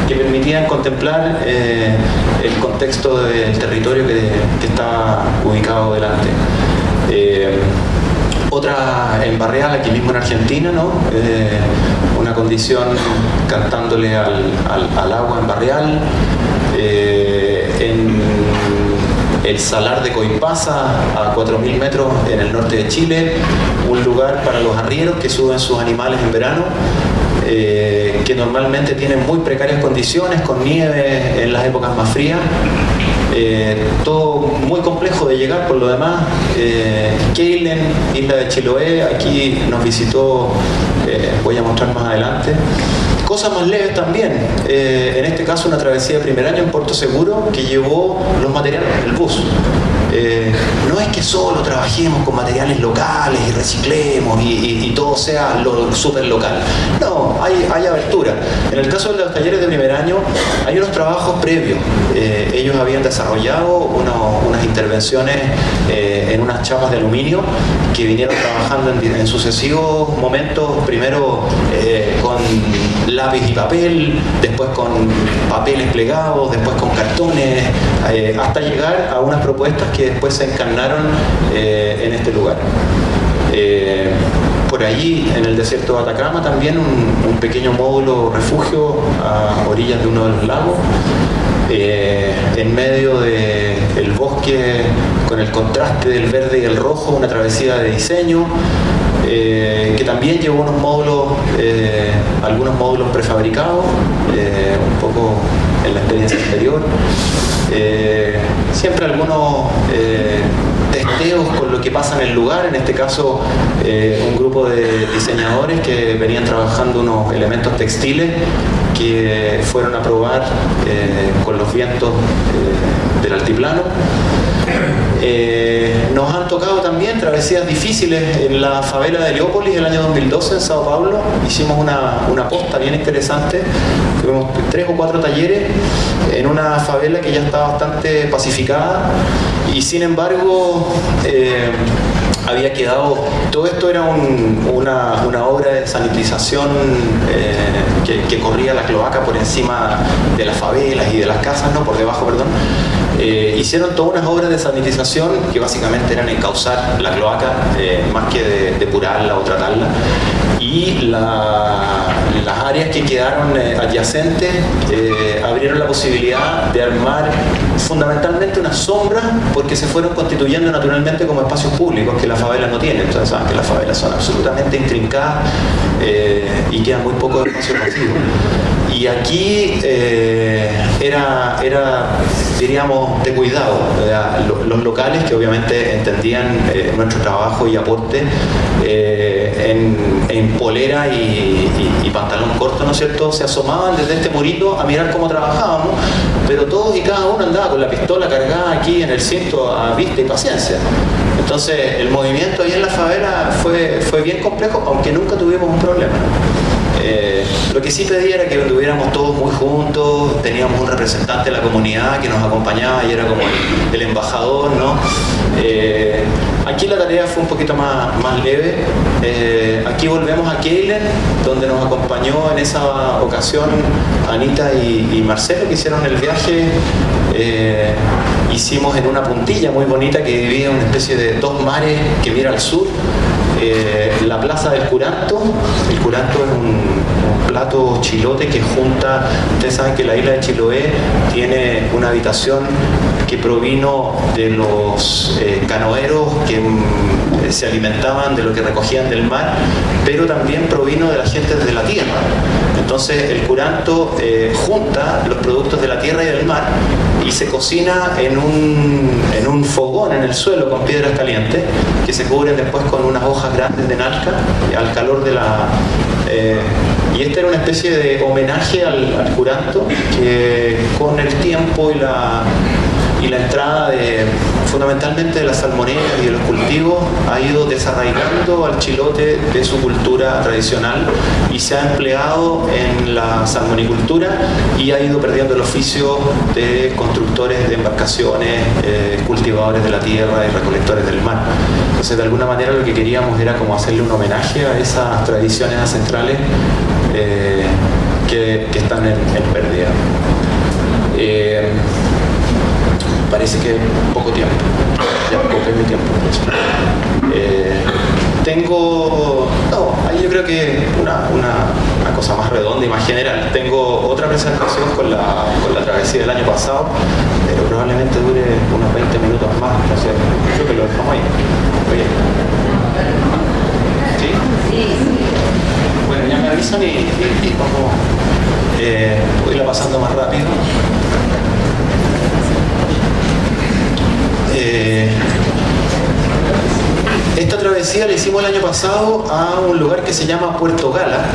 que permitían contemplar el contexto del territorio que está ubicado delante. Otra en Barreal, aquí mismo en Argentina, ¿no? Una condición cantándole al agua en Barreal. En el Salar de Coipasa, a 4.000 metros en el norte de Chile, un lugar para los arrieros que suben sus animales en verano, que normalmente tienen muy precarias condiciones, con nieve en las épocas más frías. Todo muy complejo de llegar por lo demás. Keilen, isla de Chiloé, aquí nos visitó, voy a mostrar más adelante. Cosas más leves también, en este caso una travesía de primer año en Puerto Seguro que llevó los materiales del bus. No es que solo trabajemos con materiales locales y reciclemos y todo sea lo súper local. No, hay abertura. En el caso de los talleres de primer año hay unos trabajos previos. Ellos habían desarrollado unas intervenciones en unas chapas de aluminio que vinieron trabajando en sucesivos momentos, primero con lápiz y papel, después con papeles plegados, después con cartones, hasta llegar a unas propuestas que después se encarnaron en este lugar. Por allí, en el desierto de Atacama, también un pequeño módulo refugio a orillas de uno de los lagos, en medio del bosque, con el contraste del verde y el rojo, una travesía de diseño, que también llevó unos módulos, algunos módulos prefabricados, un poco en la experiencia anterior. Siempre algunos testeos con lo que pasa en el lugar, en este caso un grupo de diseñadores que venían trabajando unos elementos textiles que fueron a probar con los vientos del altiplano. Nos han tocado también travesías difíciles en la favela de Heliópolis el año 2012 en Sao Paulo. Hicimos una posta bien interesante, tuvimos 3 o 4 talleres en una favela que ya está bastante pacificada y sin embargo había quedado, todo esto era una obra de sanitización que corría la cloaca por encima de las favelas y de las casas, no, por debajo, perdón. Hicieron todas unas obras de sanitización que básicamente eran encauzar la cloaca, más que depurarla o tratarla, y las áreas que quedaron adyacentes abrieron la posibilidad de armar fundamentalmente unas sombras, porque se fueron constituyendo naturalmente como espacios públicos que las favelas no tienen. Ustedes saben que las favelas son absolutamente intrincadas y quedan muy pocos espacios vacíos. Y aquí era, diríamos, de cuidado. Los locales, que obviamente entendían nuestro trabajo y aporte, en polera y pantalón corto, ¿no es cierto?, se asomaban desde este murito a mirar cómo trabajábamos, pero todos y cada uno andaba con la pistola cargada aquí en el cinto a vista y paciencia. Entonces el movimiento ahí en la favela fue bien complejo, aunque nunca tuvimos un problema. Lo que sí pedía era que anduviéramos todos muy juntos, teníamos un representante de la comunidad que nos acompañaba y era como el embajador, ¿no? Aquí la tarea fue un poquito más leve. Aquí volvemos a Keilen, donde nos acompañó en esa ocasión Anita y Marcelo, que hicieron el viaje. Hicimos en una puntilla muy bonita que divide una especie de dos mares que mira al sur. La plaza del Curanto. El Curanto es un plato chilote que junta, ustedes saben que la isla de Chiloé tiene una habitación que provino de los canoeros que se alimentaban de lo que recogían del mar, pero también provino de la gente de la tierra. Entonces el Curanto junta los productos de la tierra y del mar y se cocina en un fogón en el suelo con piedras calientes que se cubren después con unas hojas grandes de nalca al calor de la... y esta era una especie de homenaje al Curanto que con el tiempo y la entrada fundamentalmente de las salmoneras y de los cultivos ha ido desarraigando al chilote de su cultura tradicional y se ha empleado en la salmonicultura y ha ido perdiendo el oficio de constructores de embarcaciones, cultivadores de la tierra y recolectores del mar. Entonces de alguna manera lo que queríamos era como hacerle un homenaje a esas tradiciones ancestrales que están en pérdida. Parece que poco tiempo, ya ocupé mi tiempo. Ahí yo creo que una cosa más redonda y más general. Tengo otra presentación con la travesía del año pasado, pero probablemente dure unos 20 minutos más, entonces creo que lo dejamos ahí. Oye. ¿Sí? Sí. Bueno, ya me avisan y vamos voy irla pasando más rápido. Esta travesía la hicimos el año pasado a un lugar que se llama Puerto Gala.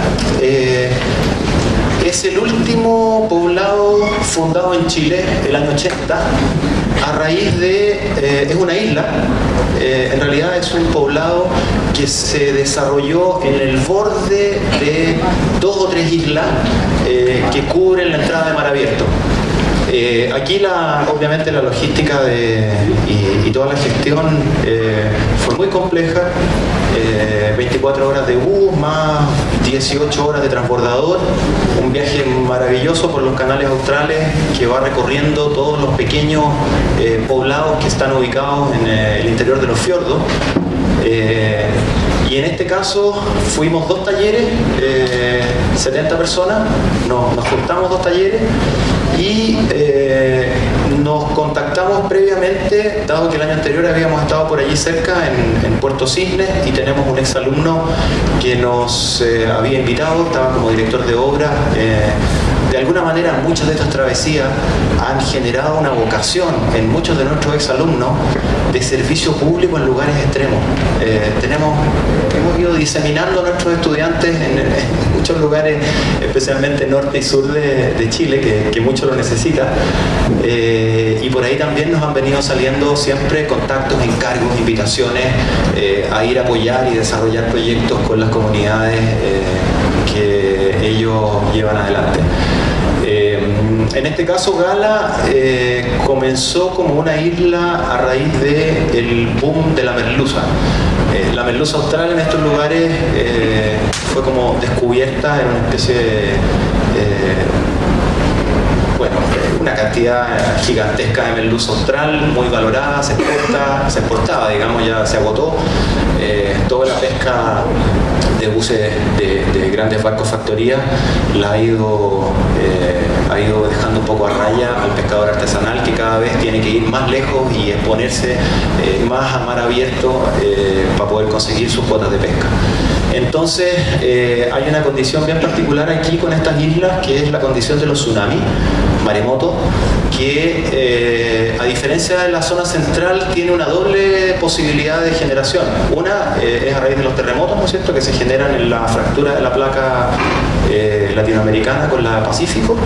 Es el último poblado fundado en Chile el año 80 a raíz de... es una isla, en realidad es un poblado que se desarrolló en el borde de 2 o 3 islas que cubren la entrada de mar abierto. Aquí obviamente la logística y toda la gestión fue muy compleja, 24 horas de bus más 18 horas de transbordador, un viaje maravilloso por los canales australes que va recorriendo todos los pequeños poblados que están ubicados en el interior de los fiordos. Y en este caso fuimos 2 talleres, 70 personas, nos juntamos 2 talleres y nos contactamos previamente, dado que el año anterior habíamos estado por allí cerca en Puerto Cisnes y tenemos un exalumno que nos había invitado, estaba como director de obra. De alguna manera muchas de estas travesías han generado una vocación en muchos de nuestros exalumnos de servicio público en lugares extremos. Hemos ido diseminando a nuestros estudiantes en muchos lugares, especialmente norte y sur de Chile, que mucho lo necesita. Y por ahí también nos han venido saliendo siempre contactos, encargos, invitaciones a ir a apoyar y desarrollar proyectos con las comunidades que ellos llevan adelante. En este caso Gala comenzó como una isla a raíz del boom de la merluza. La merluza austral en estos lugares fue como descubierta en una especie de una cantidad gigantesca de merluza austral, muy valorada, se exportaba, digamos, ya se agotó. Toda la pesca de buses de grandes barcos factorías la ha ido dejando un poco a raya al pescador artesanal, que cada vez tiene que ir más lejos y exponerse más a mar abierto para poder conseguir sus cuotas de pesca. Entonces hay una condición bien particular aquí con estas islas, que es la condición de los tsunamis. maremoto, que a diferencia de la zona central tiene una doble posibilidad de generación. Una es a raíz de los terremotos, ¿no es cierto?, que se generan en la fractura de la placa latinoamericana con la Pacífico,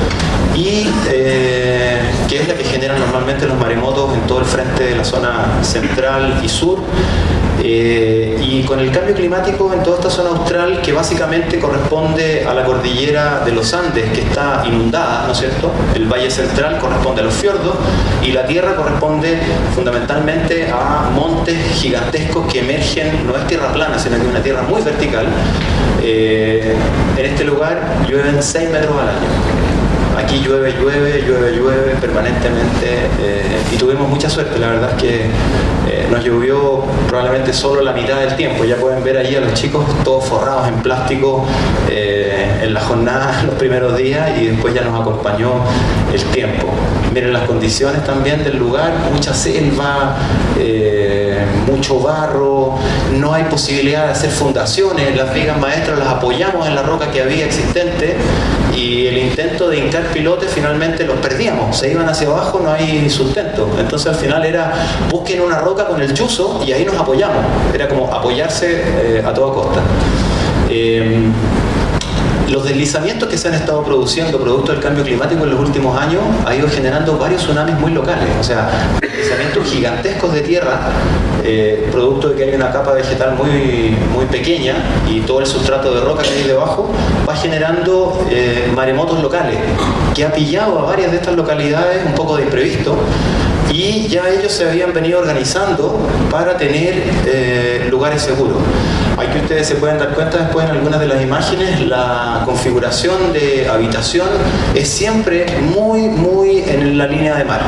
y que es la que generan normalmente los maremotos en todo el frente de la zona central y sur. Y con el cambio climático en toda esta zona austral, que básicamente corresponde a la cordillera de los Andes, que está inundada, ¿no es cierto? El valle central corresponde a los fiordos y la tierra corresponde fundamentalmente a montes gigantescos que emergen, no es tierra plana, sino que es una tierra muy vertical. En este lugar llueven 6 metros al año. Aquí llueve permanentemente, y tuvimos mucha suerte. La verdad es que nos llovió probablemente solo la mitad del tiempo. Ya pueden ver allí a los chicos todos forrados en plástico en la jornada los primeros días, y después ya nos acompañó el tiempo. Miren las condiciones también del lugar: mucha selva, mucho barro, no hay posibilidad de hacer fundaciones. Las vigas maestras las apoyamos en la roca que había existente, y el intento de hincar pilotes finalmente los perdíamos, se iban hacia abajo, no hay sustento. Entonces al final era: busquen una roca con el chuzo y ahí nos apoyamos. Era como apoyarse a toda costa. Los deslizamientos que se han estado produciendo producto del cambio climático en los últimos años ha ido generando varios tsunamis muy locales. O sea, deslizamientos gigantescos de tierra, producto de que hay una capa vegetal muy pequeña, y todo el sustrato de roca que hay debajo va generando maremotos locales, que ha pillado a varias de estas localidades un poco de imprevisto, y ya ellos se habían venido organizando para tener lugares seguros. Aquí ustedes se pueden dar cuenta después en algunas de las imágenes, la configuración de habitación es siempre muy en la línea de mar.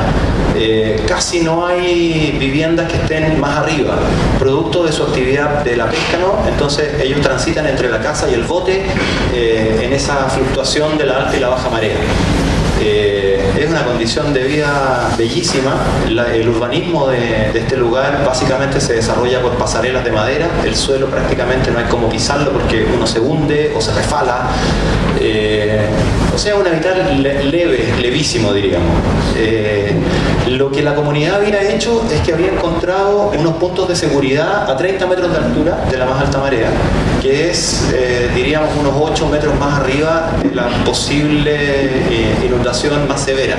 Casi no hay viviendas que estén más arriba, producto de su actividad de la pesca, ¿no? Entonces ellos transitan entre la casa y el bote en esa fluctuación de la alta y la baja marea. Es una condición de vida bellísima. El urbanismo de este lugar básicamente se desarrolla por pasarelas de madera. El suelo prácticamente no hay como pisarlo porque uno se hunde o se resfala. O sea, un habitat levísimo, diríamos. Lo que la comunidad había hecho es que había encontrado unos puntos de seguridad a 30 metros de altura de la más alta marea, que es, diríamos, unos 8 metros más arriba de la posible inundación más severa.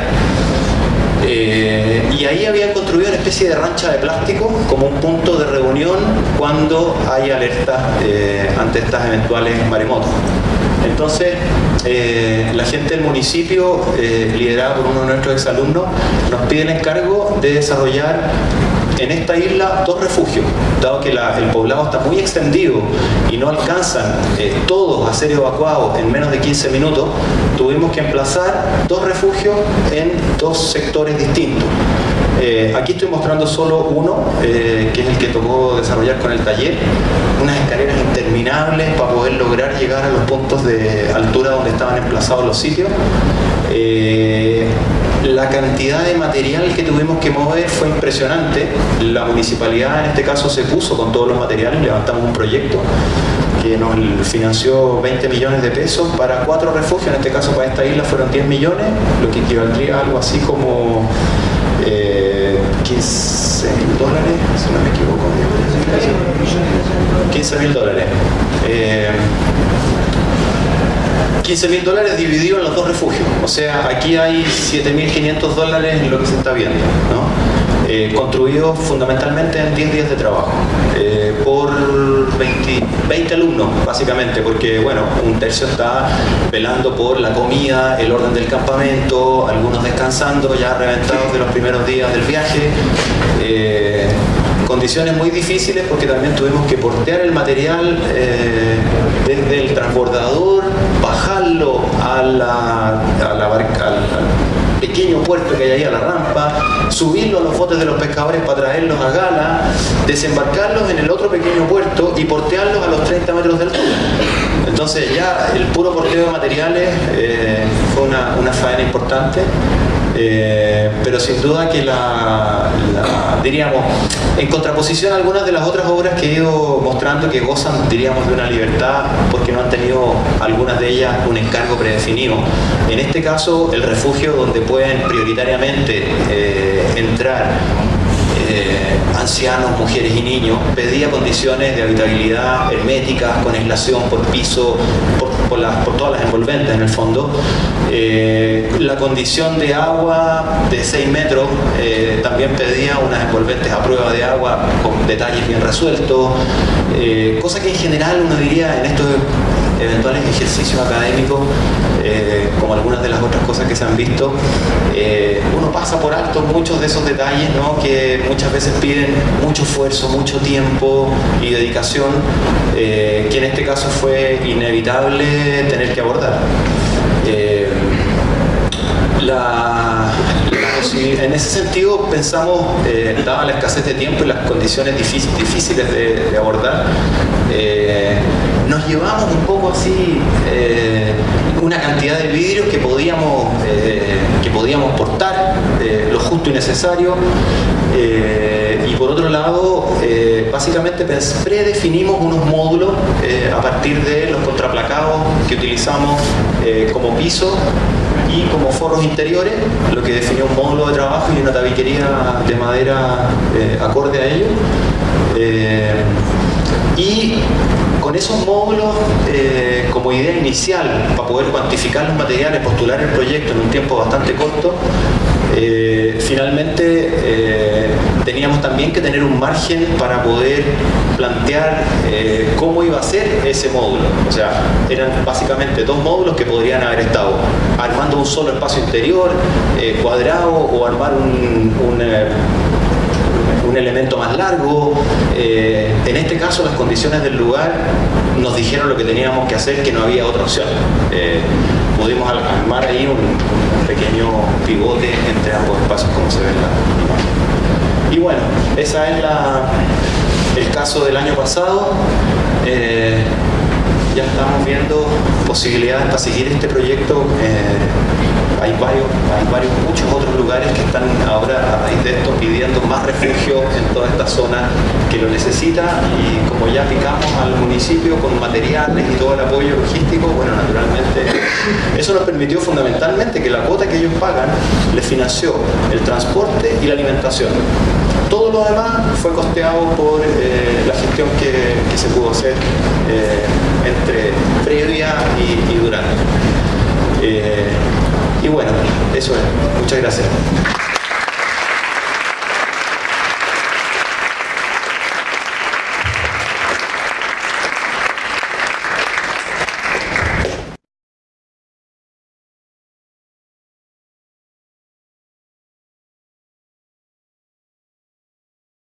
Y ahí habían construido una especie de rancha de plástico como un punto de reunión cuando hay alerta ante estas eventuales maremotos. Entonces, la gente del municipio, liderada por uno de nuestros exalumnos, nos pide el encargo de desarrollar en esta isla 2 refugios. Dado que el poblado está muy extendido y no alcanzan todos a ser evacuados en menos de 15 minutos, tuvimos que emplazar 2 refugios en 2 sectores distintos. Aquí estoy mostrando solo uno, que es el que tocó desarrollar con el taller, unas escaleras interminables para poder lograr llegar a los puntos de altura donde estaban emplazados los sitios. La cantidad de material que tuvimos que mover fue impresionante. La municipalidad en este caso se puso con todos los materiales, levantamos un proyecto que nos financió 20 millones de pesos para 4 refugios. En este caso para esta isla fueron 10 millones, lo que equivaldría a algo así como 15.000 dólares, si no me equivoco. 15.000 dólares. 15.000 dólares dividido en los 2 refugios. O sea, aquí hay 7.500 dólares en lo que se está viendo, ¿no? Construidos fundamentalmente en 10 días de trabajo, por 20 alumnos, básicamente, porque, bueno, un tercio está velando por la comida, el orden del campamento, algunos descansando ya reventados de los primeros días del viaje. Condiciones muy difíciles porque también tuvimos que portear el material desde el transbordador, bajarlo a la barca, al pequeño puerto que hay ahí, a la rampa, subirlo a los botes de los pescadores para traerlos a Gala, desembarcarlos en el otro pequeño puerto y portearlos a los 30 metros de altura. Entonces ya el puro porteo de materiales fue una faena importante. Pero sin duda que diríamos, en contraposición a algunas de las otras obras que he ido mostrando que gozan, diríamos, de una libertad porque no han tenido algunas de ellas un encargo predefinido. En este caso, el refugio donde pueden prioritariamente entrar ancianos, mujeres y niños, pedía condiciones de habitabilidad herméticas, con aislación por piso, por todas las envolventes en el fondo. La condición de agua de 6 metros también pedía unas envolventes a prueba de agua con detalles bien resueltos, cosa que en general uno diría en estos eventuales ejercicios académicos, como algunas de las otras cosas que se han visto, uno pasa por alto muchos de esos detalles, ¿no?, que muchas veces piden mucho esfuerzo, mucho tiempo y dedicación, que en este caso fue inevitable tener que abordar. En ese sentido pensamos, dada la escasez de tiempo y las condiciones difíciles de abordar, nos llevamos un poco así una cantidad de vidrios que podíamos portar, lo justo y necesario, y por otro lado básicamente predefinimos unos módulos a partir de los contraplacados que utilizamos como piso y como forros interiores, lo que definió un módulo de trabajo y una tabiquería de madera acorde a ello. Y con esos módulos como idea inicial para poder cuantificar los materiales, postular el proyecto en un tiempo bastante corto, finalmente teníamos también que tener un margen para poder plantear cómo iba a ser ese módulo. O sea, eran básicamente 2 módulos que podrían haber estado armando un solo espacio interior cuadrado, o armar un elemento más largo. En este caso las condiciones del lugar nos dijeron lo que teníamos que hacer, que no había otra opción. Pudimos armar ahí un pequeño pivote entre ambos espacios, como se ve en la imagen. Y bueno, ese es el caso del año pasado. Ya estamos viendo posibilidades para seguir este proyecto. Hay muchos otros lugares que están ahora, a raíz de esto, pidiendo más refugio en toda esta zona que lo necesita, y como ya picamos al municipio con materiales y todo el apoyo logístico, bueno, naturalmente eso nos permitió fundamentalmente que la cuota que ellos pagan les financió el transporte y la alimentación. Todo lo demás fue costeado por la gestión que se pudo hacer entre previa y durante. Y bueno, eso es. Muchas gracias.